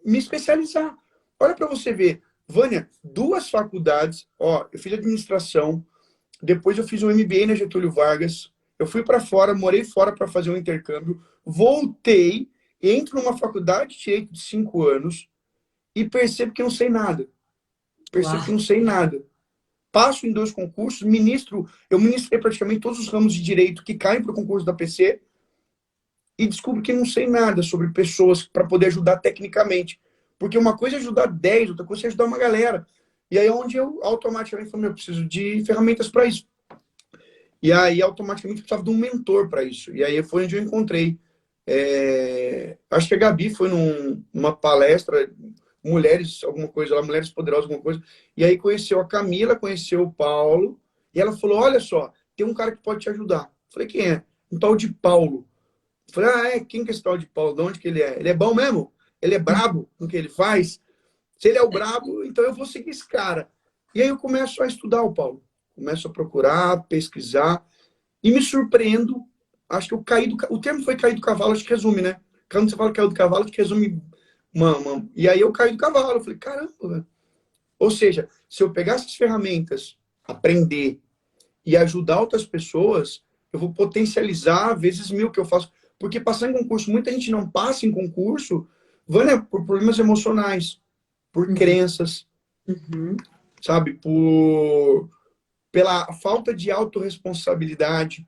me especializar. Olha para você ver, Vânia, 2 faculdades, ó, eu fiz administração, depois eu fiz um MBA na Getúlio Vargas, eu fui para fora, morei fora para fazer um intercâmbio, voltei, entro numa faculdade de direito de 5 anos e percebo que não sei nada. Percebo que Uau. não sei nada. Passo em 2 concursos, eu ministrei praticamente todos os ramos de direito que caem para o concurso da PC e descubro que não sei nada sobre pessoas para poder ajudar tecnicamente. Porque uma coisa é ajudar 10, outra coisa é ajudar uma galera. E aí é onde eu automaticamente falei, eu preciso de ferramentas para isso. E aí, automaticamente, eu precisava de um mentor para isso. E aí foi onde eu encontrei. Acho que a Gabi foi numa palestra, mulheres, alguma coisa lá, Mulheres Poderosas, alguma coisa. E aí conheceu a Camila, conheceu o Paulo. E ela falou: olha só, tem um cara que pode te ajudar. Falei: quem é? Um tal de Paulo. Falei: ah, quem que é esse tal de Paulo? De onde que ele é? Ele é bom mesmo? Ele é brabo no que ele faz? Se ele é o brabo, então eu vou seguir esse cara. E aí eu começo a estudar o Paulo. Começo a procurar, pesquisar. E me surpreendo. Acho que eu caí do... O termo foi cair do cavalo, acho que resume, né? Quando você fala caiu do cavalo, acho que resume... E aí eu caí do cavalo. Eu falei, caramba, velho. Ou seja, se eu pegar essas ferramentas, aprender e ajudar outras pessoas, eu vou potencializar vezes 1000 que eu faço. Porque passar em concurso, muita gente não passa em concurso, Vânia, por problemas emocionais, por Uhum. crenças, Uhum. sabe? Pela falta de autorresponsabilidade.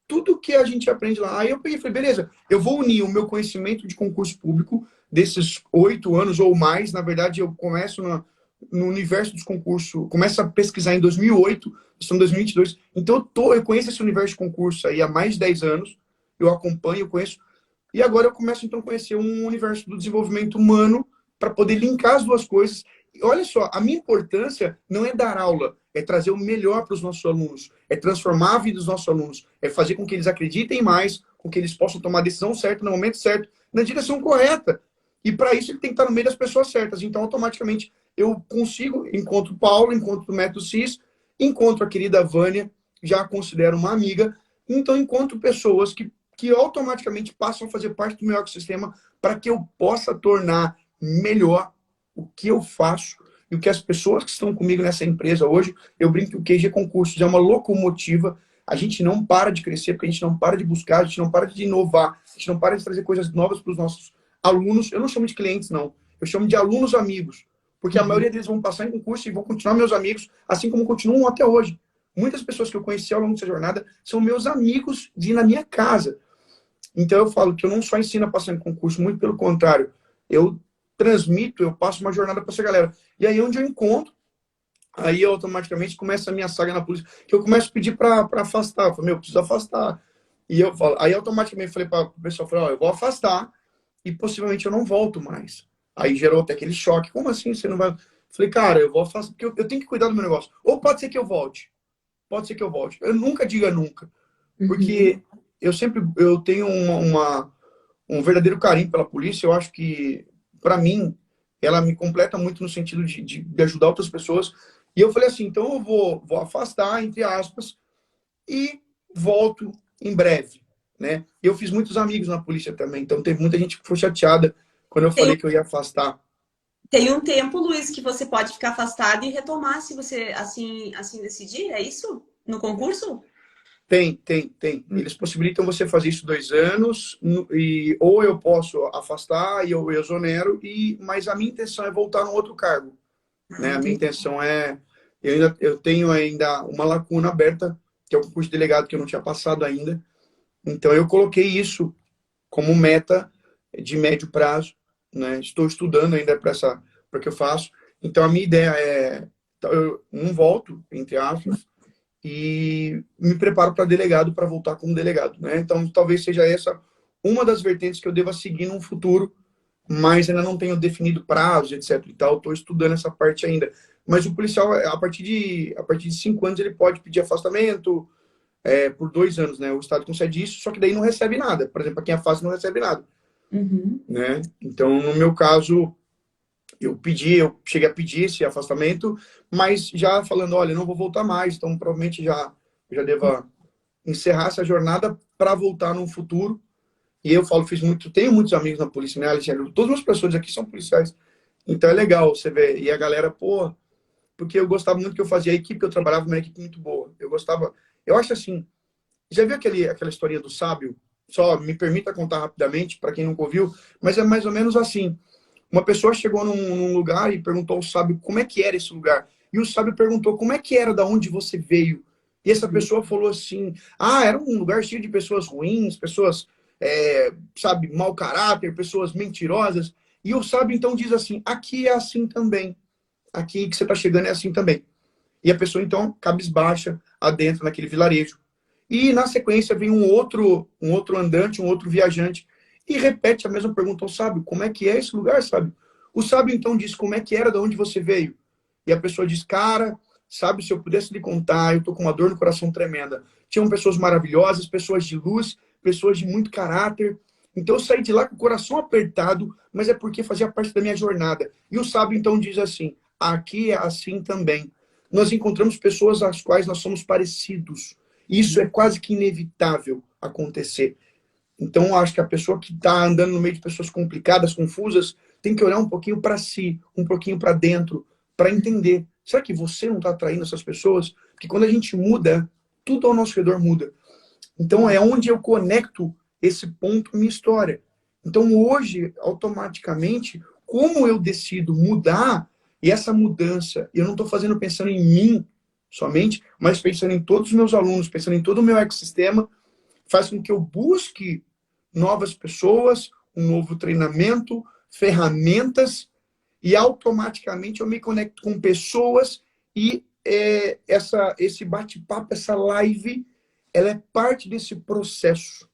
Tudo que a gente aprende lá. Aí eu peguei e falei, beleza, eu vou unir o meu conhecimento de concurso público desses 8 anos ou mais. Na verdade, eu começo no universo dos concursos, começo a pesquisar em 2008, estamos em 2022. Então, eu conheço esse universo de concurso aí há mais de 10 anos. Eu acompanho, eu conheço. E agora eu começo, então, a conhecer um universo do desenvolvimento humano para poder linkar as 2 coisas. E olha só, a minha importância não é dar aula, é trazer o melhor para os nossos alunos, é transformar a vida dos nossos alunos, é fazer com que eles acreditem mais, com que eles possam tomar a decisão certa, no momento certo, na direção correta. E para isso ele tem que estar no meio das pessoas certas. Então, automaticamente, eu consigo, encontro o Paulo, encontro o Método CIS, encontro a querida Vânia, já a considero uma amiga, então encontro pessoas que automaticamente passam a fazer parte do meu ecossistema para que eu possa tornar melhor o que eu faço e o que as pessoas que estão comigo nessa empresa hoje. Eu brinco que o QG Concursos é uma locomotiva. A gente não para de crescer, porque a gente não para de buscar, a gente não para de inovar, a gente não para de trazer coisas novas para os nossos alunos. Eu não chamo de clientes, não. Eu chamo de alunos amigos, porque a Uhum. maioria deles vão passar em concurso e vão continuar meus amigos, assim como continuam até hoje. Muitas pessoas que eu conheci ao longo dessa jornada são meus amigos de ir na minha casa. Então eu falo que eu não só ensino a passar em concurso, muito pelo contrário. Eu transmito, eu passo uma jornada para essa galera. E aí onde eu encontro, aí eu automaticamente começa a minha saga na polícia, que eu começo a pedir para afastar. Eu falo, eu preciso afastar. E eu falo, aí automaticamente falei para o pessoal, falei, eu vou afastar e possivelmente eu não volto mais. Aí gerou até aquele choque. Como assim você não vai? Falei, cara, eu vou afastar, porque eu tenho que cuidar do meu negócio. Ou pode ser que eu volte. Pode ser que eu volte. Eu nunca diga nunca. Uhum. Porque eu tenho um verdadeiro carinho pela polícia. Eu acho que, para mim, ela me completa muito no sentido de ajudar outras pessoas. E eu falei assim, então eu vou afastar, entre aspas, e volto em breve, né? Eu fiz muitos amigos na polícia também, então teve muita gente que foi chateada quando eu Tem, falei que eu ia afastar. tem um tempo, Luiz, que você pode ficar afastado e retomar se você assim decidir, é isso? No concurso? Tem. Eles possibilitam você fazer isso 2 anos, ou eu posso afastar e eu exonero, mas a minha intenção é voltar num outro cargo, Ah, né? A minha entendi. intenção é, eu tenho ainda uma lacuna aberta, que é o concurso de delegado que eu não tinha passado ainda. Então eu coloquei isso como meta de médio prazo, né? Estou estudando ainda para que eu faço. Então, a minha ideia é, eu não volto, entre aspas, e me preparo para delegado, para voltar como delegado, né? Então, talvez seja essa uma das vertentes que eu deva seguir no futuro, mas ainda não tenho definido prazo, etc e tal. Estou estudando essa parte ainda. Mas o policial, a partir de 5 anos, ele pode pedir afastamento, por 2 anos, né? O Estado concede isso, só que daí não recebe nada. Por exemplo, quem afasta não recebe nada, Uhum. né? Então, no meu caso, eu cheguei a pedir esse afastamento, mas já falando, olha, não vou voltar mais, então provavelmente já deva encerrar essa jornada para voltar no futuro. E eu falo, tenho muitos amigos na polícia, né, Alexandre? Todas as pessoas aqui são policiais. Então é legal você ver. E a galera, pô, porque eu gostava muito do que eu fazia, a equipe que eu trabalhava, uma equipe muito boa. Eu gostava, eu acho assim, já viu aquela historinha do sábio? Só me permita contar rapidamente, para quem nunca ouviu, mas é mais ou menos assim. Uma pessoa chegou num lugar e perguntou ao sábio como é que era esse lugar. E o sábio perguntou como é que era, da onde você veio. E essa pessoa falou assim: ah, era um lugar cheio de pessoas ruins, pessoas, sabe, mau caráter, pessoas mentirosas. E o sábio então diz assim: aqui é assim também. Aqui que você está chegando é assim também. E a pessoa então cabisbaixa adentro naquele vilarejo. E na sequência vem um outro andante, um outro viajante, e repete a mesma pergunta ao sábio: como é que é esse lugar, sábio? O sábio então diz: como é que era, de onde você veio? E a pessoa diz: cara, sabe, se eu pudesse lhe contar, eu tô com uma dor no coração tremenda. Tinham pessoas maravilhosas, pessoas de luz, pessoas de muito caráter. Então eu saí de lá com o coração apertado, mas é porque fazia parte da minha jornada. E o sábio então diz assim: aqui é assim também. Nós encontramos pessoas às quais nós somos parecidos. Isso é quase que inevitável acontecer. Então, eu acho que a pessoa que está andando no meio de pessoas complicadas, confusas, tem que olhar um pouquinho para si, um pouquinho para dentro, para entender. Será que você não está atraindo essas pessoas? Porque quando a gente muda, tudo ao nosso redor muda. Então, é onde eu conecto esse ponto minha história. Então, hoje, automaticamente, como eu decido mudar, e essa mudança, eu não estou fazendo pensando em mim somente, mas pensando em todos os meus alunos, pensando em todo o meu ecossistema, faz com que eu busque novas pessoas, um novo treinamento, ferramentas, e automaticamente eu me conecto com pessoas e esse bate-papo, essa live, ela é parte desse processo.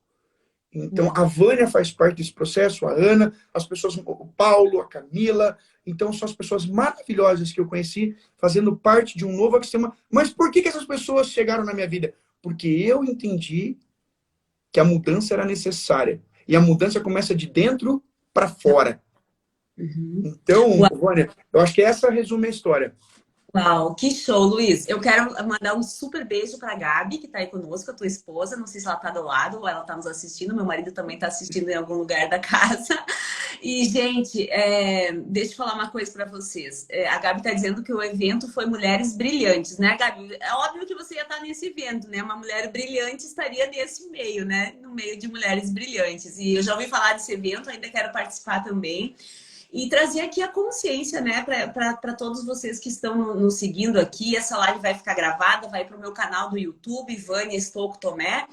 Então, a Vânia faz parte desse processo, a Ana, as pessoas, o Paulo, a Camila. Então, são as pessoas maravilhosas que eu conheci, fazendo parte de um novo ecossistema. Mas por que essas pessoas chegaram na minha vida? Porque eu entendi que a mudança era necessária. E a mudança começa de dentro para fora. Uhum. Então, Vânia, eu acho que essa resume a história. Uau, que show, Luiz. Eu quero mandar um super beijo para a Gabi, que está aí conosco, a tua esposa. Não sei se ela está do lado ou ela está nos assistindo. Meu marido também está assistindo em algum lugar da casa. E, gente, deixa eu falar uma coisa para vocês. A Gabi está dizendo que o evento foi Mulheres Brilhantes, né, Gabi? É óbvio que você ia estar nesse evento, né? Uma mulher brilhante estaria nesse meio, né? No meio de mulheres brilhantes. E eu já ouvi falar desse evento, ainda quero participar também. E trazer aqui a consciência, né, para todos vocês que estão nos seguindo aqui. Essa live vai ficar gravada, vai para o meu canal do YouTube, Vânia Stouco Tomé.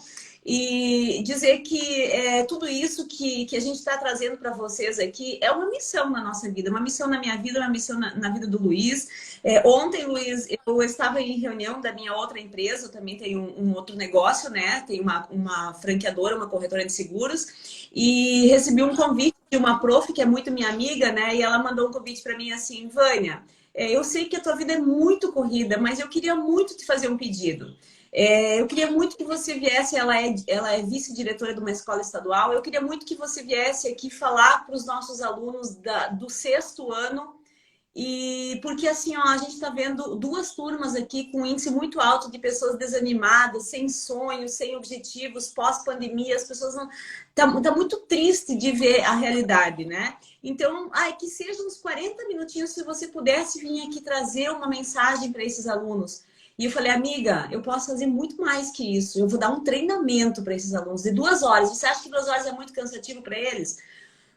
E dizer que tudo isso que a gente está trazendo para vocês aqui é uma missão na nossa vida, uma missão na minha vida, uma missão na vida do Luiz. Ontem, Luiz, eu estava em reunião da minha outra empresa, eu também tenho um outro negócio, né? Tenho uma franqueadora, uma corretora de seguros, e recebi um convite de uma prof que é muito minha amiga, né? E ela mandou um convite para mim assim: Vânia, eu sei que a tua vida é muito corrida, mas eu queria muito te fazer um pedido. Eu queria muito que você viesse, ela é vice-diretora de uma escola estadual, eu queria muito que você viesse aqui falar para os nossos alunos do sexto ano, e porque assim, ó, a gente está vendo duas turmas aqui com um índice muito alto de pessoas desanimadas, sem sonhos, sem objetivos, pós-pandemia, as pessoas não... Tá muito triste de ver a realidade, né? Então, que seja uns 40 minutinhos, se você pudesse vir aqui trazer uma mensagem para esses alunos. E eu falei: amiga, eu posso fazer muito mais que isso. Eu vou dar um treinamento para esses alunos de 2 horas. Você acha que 2 horas é muito cansativo para eles?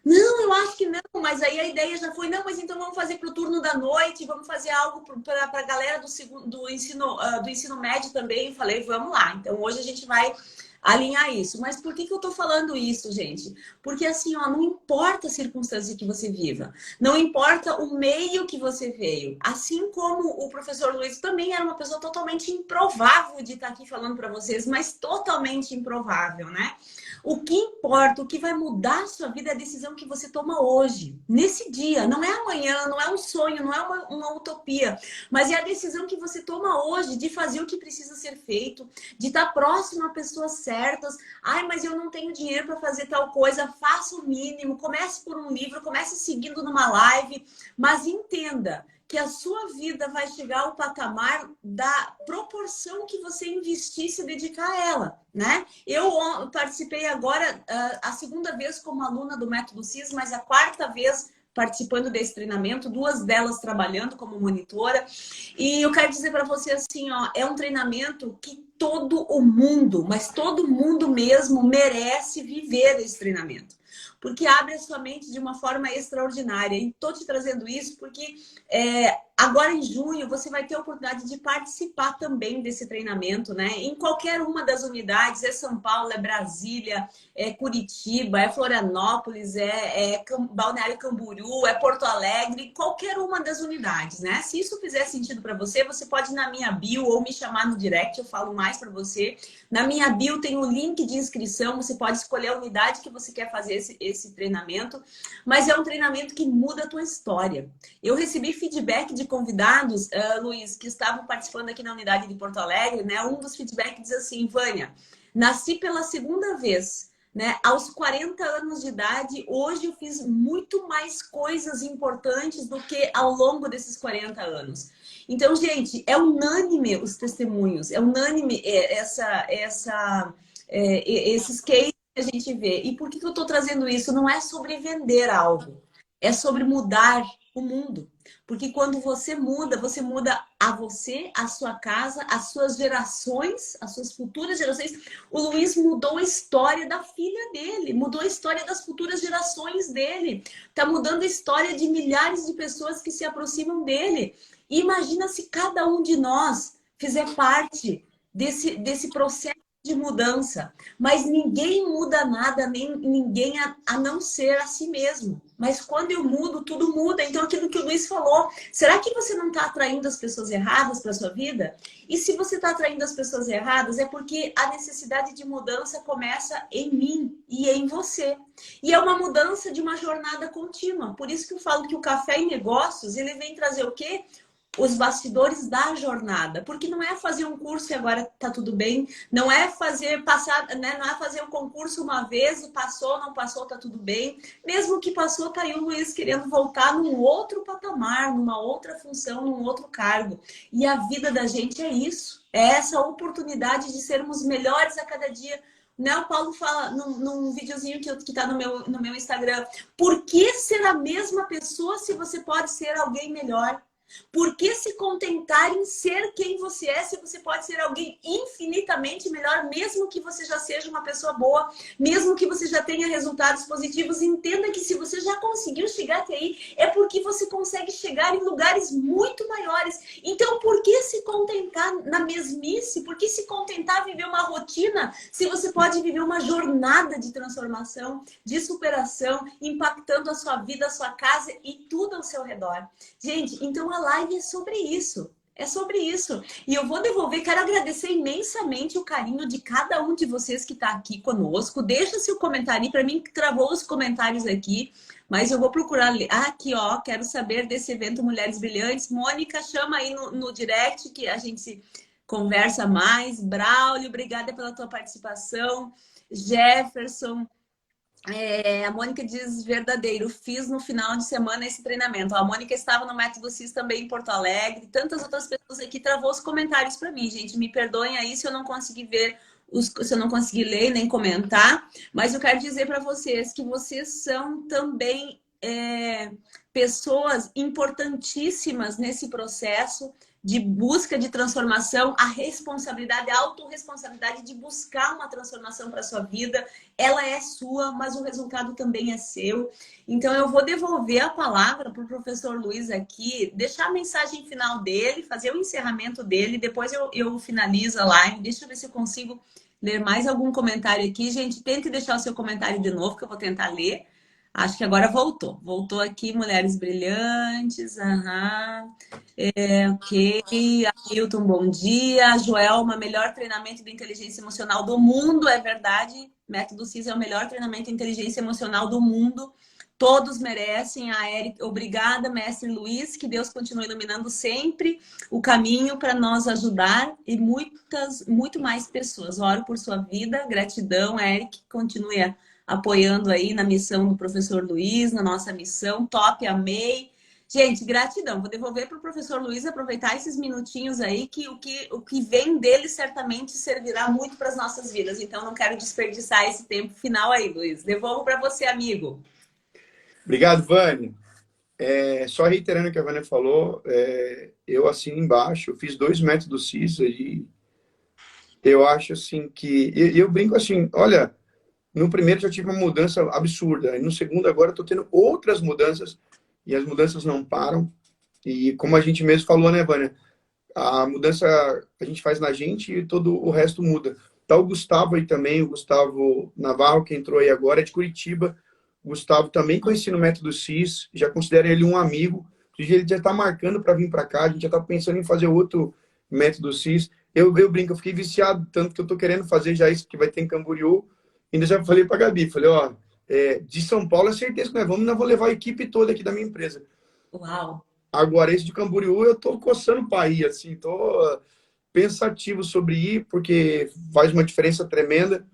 Não, eu acho que não. Mas aí a ideia já foi: não, mas então vamos fazer para o turno da noite, vamos fazer algo para a galera do ensino médio também. Eu falei: vamos lá. Então hoje a gente vai alinhar isso. Mas por que que eu tô falando isso, gente? Porque assim, ó, não importa a circunstância que você viva, não importa o meio que você veio. Assim como o professor Luiz também era uma pessoa totalmente improvável de estar aqui falando para vocês, mas totalmente improvável, né? O que importa, o que vai mudar a sua vida é a decisão que você toma hoje, nesse dia. Não é amanhã, não é um sonho, não é uma utopia, mas é a decisão que você toma hoje de fazer o que precisa ser feito, de estar próximo a pessoas certas. Ai, mas eu não tenho dinheiro para fazer tal coisa. Faça o mínimo, comece por um livro, comece seguindo numa live, mas entenda que a sua vida vai chegar ao patamar da proporção que você investir e se dedicar a ela, né? Eu participei agora a segunda vez como aluna do Método CIS, mas a quarta vez participando desse treinamento, 2 delas trabalhando como monitora. E eu quero dizer para você assim, ó, é um treinamento que todo o mundo, mas todo mundo mesmo merece viver esse treinamento. Porque abre a sua mente de uma forma extraordinária. E estou te trazendo isso porque agora em junho você vai ter a oportunidade de participar também desse treinamento, né? Em qualquer uma das unidades, é São Paulo, é Brasília, é Curitiba, é Florianópolis, é Balneário Camboriú, é Porto Alegre, qualquer uma das unidades, né? Se isso fizer sentido para você, você pode ir na minha bio ou me chamar no direct, eu falo mais para você. Na minha bio tem o link de inscrição, você pode escolher a unidade que você quer fazer esse treinamento, mas é um treinamento que muda a tua história. Eu recebi feedback de convidados, Luiz, que estavam participando aqui na unidade de Porto Alegre, né? Um dos feedbacks diz assim, Vânia, nasci pela segunda vez, né? Aos 40 anos de idade, hoje eu fiz muito mais coisas importantes do que ao longo desses 40 anos. Então, gente, é unânime os testemunhos, é unânime esses cases que a gente vê. E por que eu estou trazendo isso? Não é sobre vender algo, é sobre mudar o mundo. Porque quando você muda a você, a sua casa, as suas gerações, as suas futuras gerações. O Luiz mudou a história da filha dele, mudou a história das futuras gerações dele. Está mudando a história de milhares de pessoas que se aproximam dele. E imagina se cada um de nós fizer parte desse processo de mudança. Mas ninguém muda nada, nem ninguém a não ser a si mesmo. Mas quando eu mudo, tudo muda. Então, aquilo que o Luiz falou, será que você não está atraindo as pessoas erradas para a sua vida? E se você está atraindo as pessoas erradas, é porque a necessidade de mudança começa em mim e em você. E é uma mudança de uma jornada contínua. Por isso que eu falo que o Café em Negócios, ele vem trazer o quê? Os bastidores da jornada, porque não é fazer um curso e agora tá tudo bem, não é fazer passar, né? Não é fazer um concurso uma vez e passou, não passou, tá tudo bem. Mesmo que passou, tá aí o Luiz querendo voltar num outro patamar, numa outra função, num outro cargo. E a vida da gente é isso, é essa oportunidade de sermos melhores a cada dia. Né? O Paulo fala num videozinho que tá no meu Instagram, por que ser a mesma pessoa se você pode ser alguém melhor? Por que se contentar em ser quem você é se você pode ser alguém infinitamente melhor, mesmo que você já seja uma pessoa boa, mesmo que você já tenha resultados positivos? Entenda que se você já conseguiu chegar até aí, é porque você consegue chegar em lugares muito maiores. Então, por que se contentar na mesmice? Por que se contentar viver uma rotina se você pode viver uma jornada de transformação, de superação, impactando a sua vida, a sua casa e tudo ao seu redor? Gente, então a live é sobre isso. É sobre isso. E eu vou devolver, quero agradecer imensamente o carinho de cada um de vocês que está aqui conosco. Deixa seu comentário para mim, que travou os comentários aqui, mas eu vou procurar ler. Ah, aqui, ó, quero saber desse evento Mulheres Brilhantes. Mônica, chama aí no direct que a gente conversa mais. Braulio, obrigada pela tua participação. Jefferson. A Mônica diz verdadeiro, fiz no final de semana esse treinamento. A Mônica estava no Método CIS também em Porto Alegre. Tantas outras pessoas aqui travou os comentários para mim, gente. Me perdoem aí se eu não consegui ver, se eu não consegui ler nem comentar. Mas eu quero dizer para vocês que vocês são também pessoas importantíssimas nesse processo de busca de transformação, a responsabilidade, a autorresponsabilidade de buscar uma transformação para a sua vida, ela é sua, mas o resultado também é seu. Então, eu vou devolver a palavra para o professor Luiz aqui, deixar a mensagem final dele, fazer o encerramento dele, depois eu finalizo a live. Deixa eu ver se eu consigo ler mais algum comentário aqui. Gente, tente deixar o seu comentário de novo, que eu vou tentar ler. Acho que agora voltou. Voltou aqui, Mulheres Brilhantes. Aham. Ok. Ailton, bom dia. Joelma, melhor treinamento de inteligência emocional do mundo. É verdade. Método CIS é o melhor treinamento de inteligência emocional do mundo. Todos merecem. A Eric, obrigada, mestre Luiz. Que Deus continue iluminando sempre o caminho para nós ajudar e muito mais pessoas. Oro por sua vida. Gratidão, Eric. Continue apoiando aí na missão do professor Luiz, na nossa missão. Top, amei. Gente, gratidão. Vou devolver para o professor Luiz aproveitar esses minutinhos aí, que o que vem dele certamente servirá muito para as nossas vidas. Então, não quero desperdiçar esse tempo final aí, Luiz. Devolvo para você, amigo. Obrigado, Vânia. Só reiterando o que a Vânia falou, eu assino embaixo, eu fiz 2 métodos CIS e eu acho assim que... Eu brinco assim, olha, no primeiro já tive uma mudança absurda, e no segundo agora estou tendo outras mudanças, e as mudanças não param. E como a gente mesmo falou, né, Vânia? A mudança a gente faz na gente e todo o resto muda. Tá o Gustavo aí também, o Gustavo Navarro, que entrou aí agora, é de Curitiba. O Gustavo também conheci no Método CIS, já considero ele um amigo. Ele já está marcando para vir para cá, a gente já está pensando em fazer outro Método CIS. Eu brinco, eu fiquei viciado, tanto que eu estou querendo fazer já isso que vai ter em Camboriú. Ainda já falei para a Gabi, falei, ó, de São Paulo é certeza que nós vamos, ainda vou levar a equipe toda aqui da minha empresa. Uau! Agora, esse de Camboriú, eu tô coçando para ir, assim, tô pensativo sobre ir, porque faz uma diferença tremenda.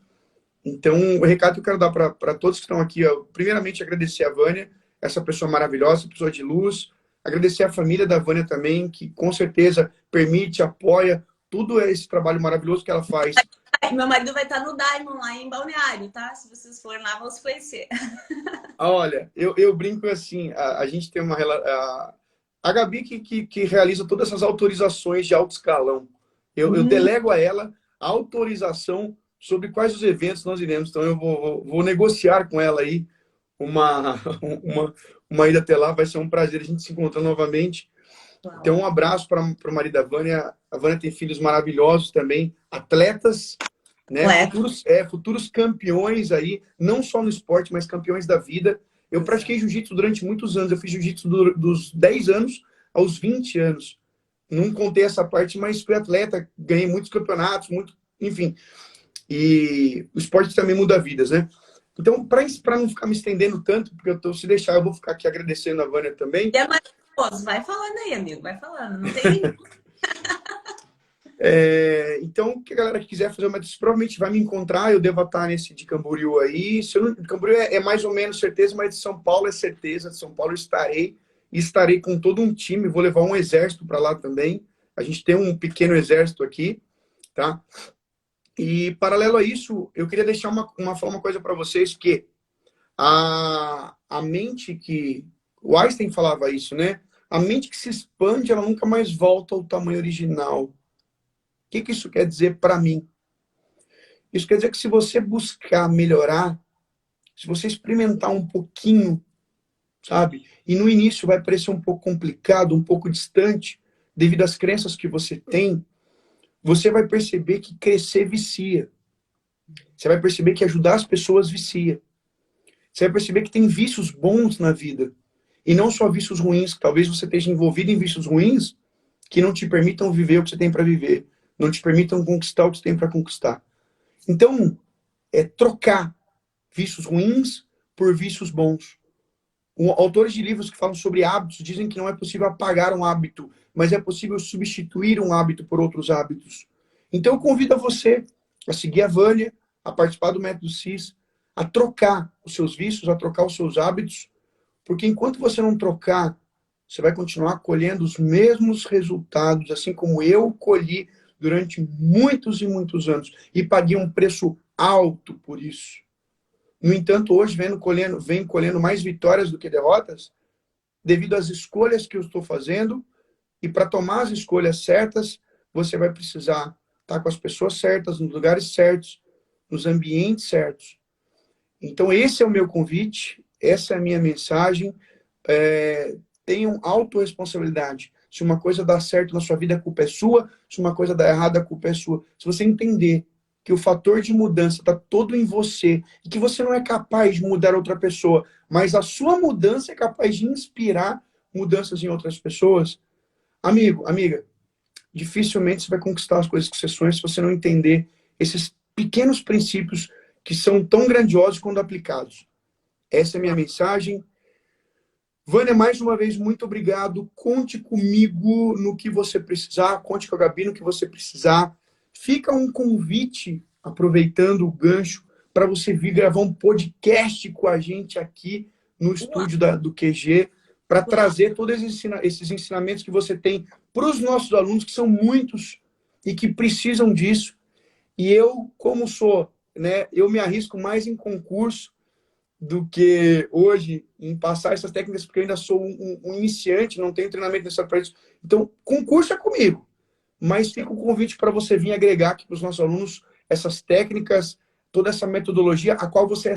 Então, o recado que eu quero dar para todos que estão aqui, ó, primeiramente, agradecer a Vânia, essa pessoa maravilhosa, pessoa de luz, agradecer a família da Vânia também, que com certeza permite, apoia tudo esse trabalho maravilhoso que ela faz. Meu marido vai estar no Diamond lá em Balneário, tá? Se vocês forem lá, vão se conhecer. Olha, eu brinco assim, a gente tem uma relação. A Gabi que realiza todas essas autorizações de alto escalão. Eu delego a ela a autorização sobre quais os eventos nós iremos. Então, eu vou negociar com ela aí uma, uma ida até lá. Vai ser um prazer a gente se encontrar novamente. Uau. Então, um abraço para o marido da Vânia. A Vânia tem filhos maravilhosos também, atletas, né? Futuros campeões aí, não só no esporte, mas campeões da vida. Eu pratiquei jiu-jitsu durante muitos anos. Eu fiz jiu-jitsu dos 10 anos aos 20 anos. Não contei essa parte, mas fui atleta, ganhei muitos campeonatos, enfim. E o esporte também muda vidas, né? Então, para não ficar me estendendo tanto, porque se deixar, eu vou ficar aqui agradecendo a Vânia também. E é maravilhoso. Vai falando aí, amigo. Vai falando. Não tem... Então, que a galera que quiser fazer uma provavelmente vai me encontrar, eu devo estar nesse de Camboriú aí. Camboriú é mais ou menos certeza, mas de São Paulo é certeza. De São Paulo eu estarei com todo um time, vou levar um exército para lá também. A gente tem um pequeno exército aqui, tá? E paralelo a isso, eu queria deixar falar uma coisa para vocês, que a mente que... O Einstein falava isso, né? A mente que se expande, ela nunca mais volta ao tamanho original. O que isso quer dizer para mim? Isso quer dizer que se você buscar melhorar, se você experimentar um pouquinho, sabe? E no início vai parecer um pouco complicado, um pouco distante, devido às crenças que você tem, você vai perceber que crescer vicia. Você vai perceber que ajudar as pessoas vicia. Você vai perceber que tem vícios bons na vida. E não só vícios ruins, que talvez você esteja envolvido em vícios ruins que não te permitam viver o que você tem para viver. Não te permitam conquistar o que você tem para conquistar. Então, trocar vícios ruins por vícios bons. Autores de livros que falam sobre hábitos dizem que não é possível apagar um hábito, mas é possível substituir um hábito por outros hábitos. Então, eu convido a você a seguir a Vânia, a participar do Método CIS, a trocar os seus vícios, a trocar os seus hábitos, porque enquanto você não trocar, você vai continuar colhendo os mesmos resultados, assim como eu colhi durante muitos e muitos anos, e paguei um preço alto por isso. No entanto, hoje venho colhendo mais vitórias do que derrotas, devido às escolhas que eu estou fazendo, e para tomar as escolhas certas, você vai precisar estar com as pessoas certas, nos lugares certos, nos ambientes certos. Então, esse é o meu convite, essa é a minha mensagem. Tenham autorresponsabilidade. Se uma coisa dá certo na sua vida, a culpa é sua. Se uma coisa dá errado, a culpa é sua. Se você entender que o fator de mudança está todo em você e que você não é capaz de mudar outra pessoa, mas a sua mudança é capaz de inspirar mudanças em outras pessoas, amigo, amiga, dificilmente você vai conquistar as coisas que você sonha se você não entender esses pequenos princípios que são tão grandiosos quando aplicados. Essa é a minha mensagem. Vânia, mais uma vez, muito obrigado. Conte comigo no que você precisar, conte com a Gabi no que você precisar. Fica um convite, aproveitando o gancho, para você vir gravar um podcast com a gente aqui no estúdio do QG, para trazer todos esses ensinamentos que você tem para os nossos alunos, que são muitos e que precisam disso. E eu, como sou, né, eu me arrisco mais em concurso do que hoje em passar essas técnicas, porque eu ainda sou um iniciante, não tenho treinamento nessa parte. Então, concurso é comigo. Mas fica o convite para você vir agregar aqui para os nossos alunos essas técnicas, toda essa metodologia, a qual você é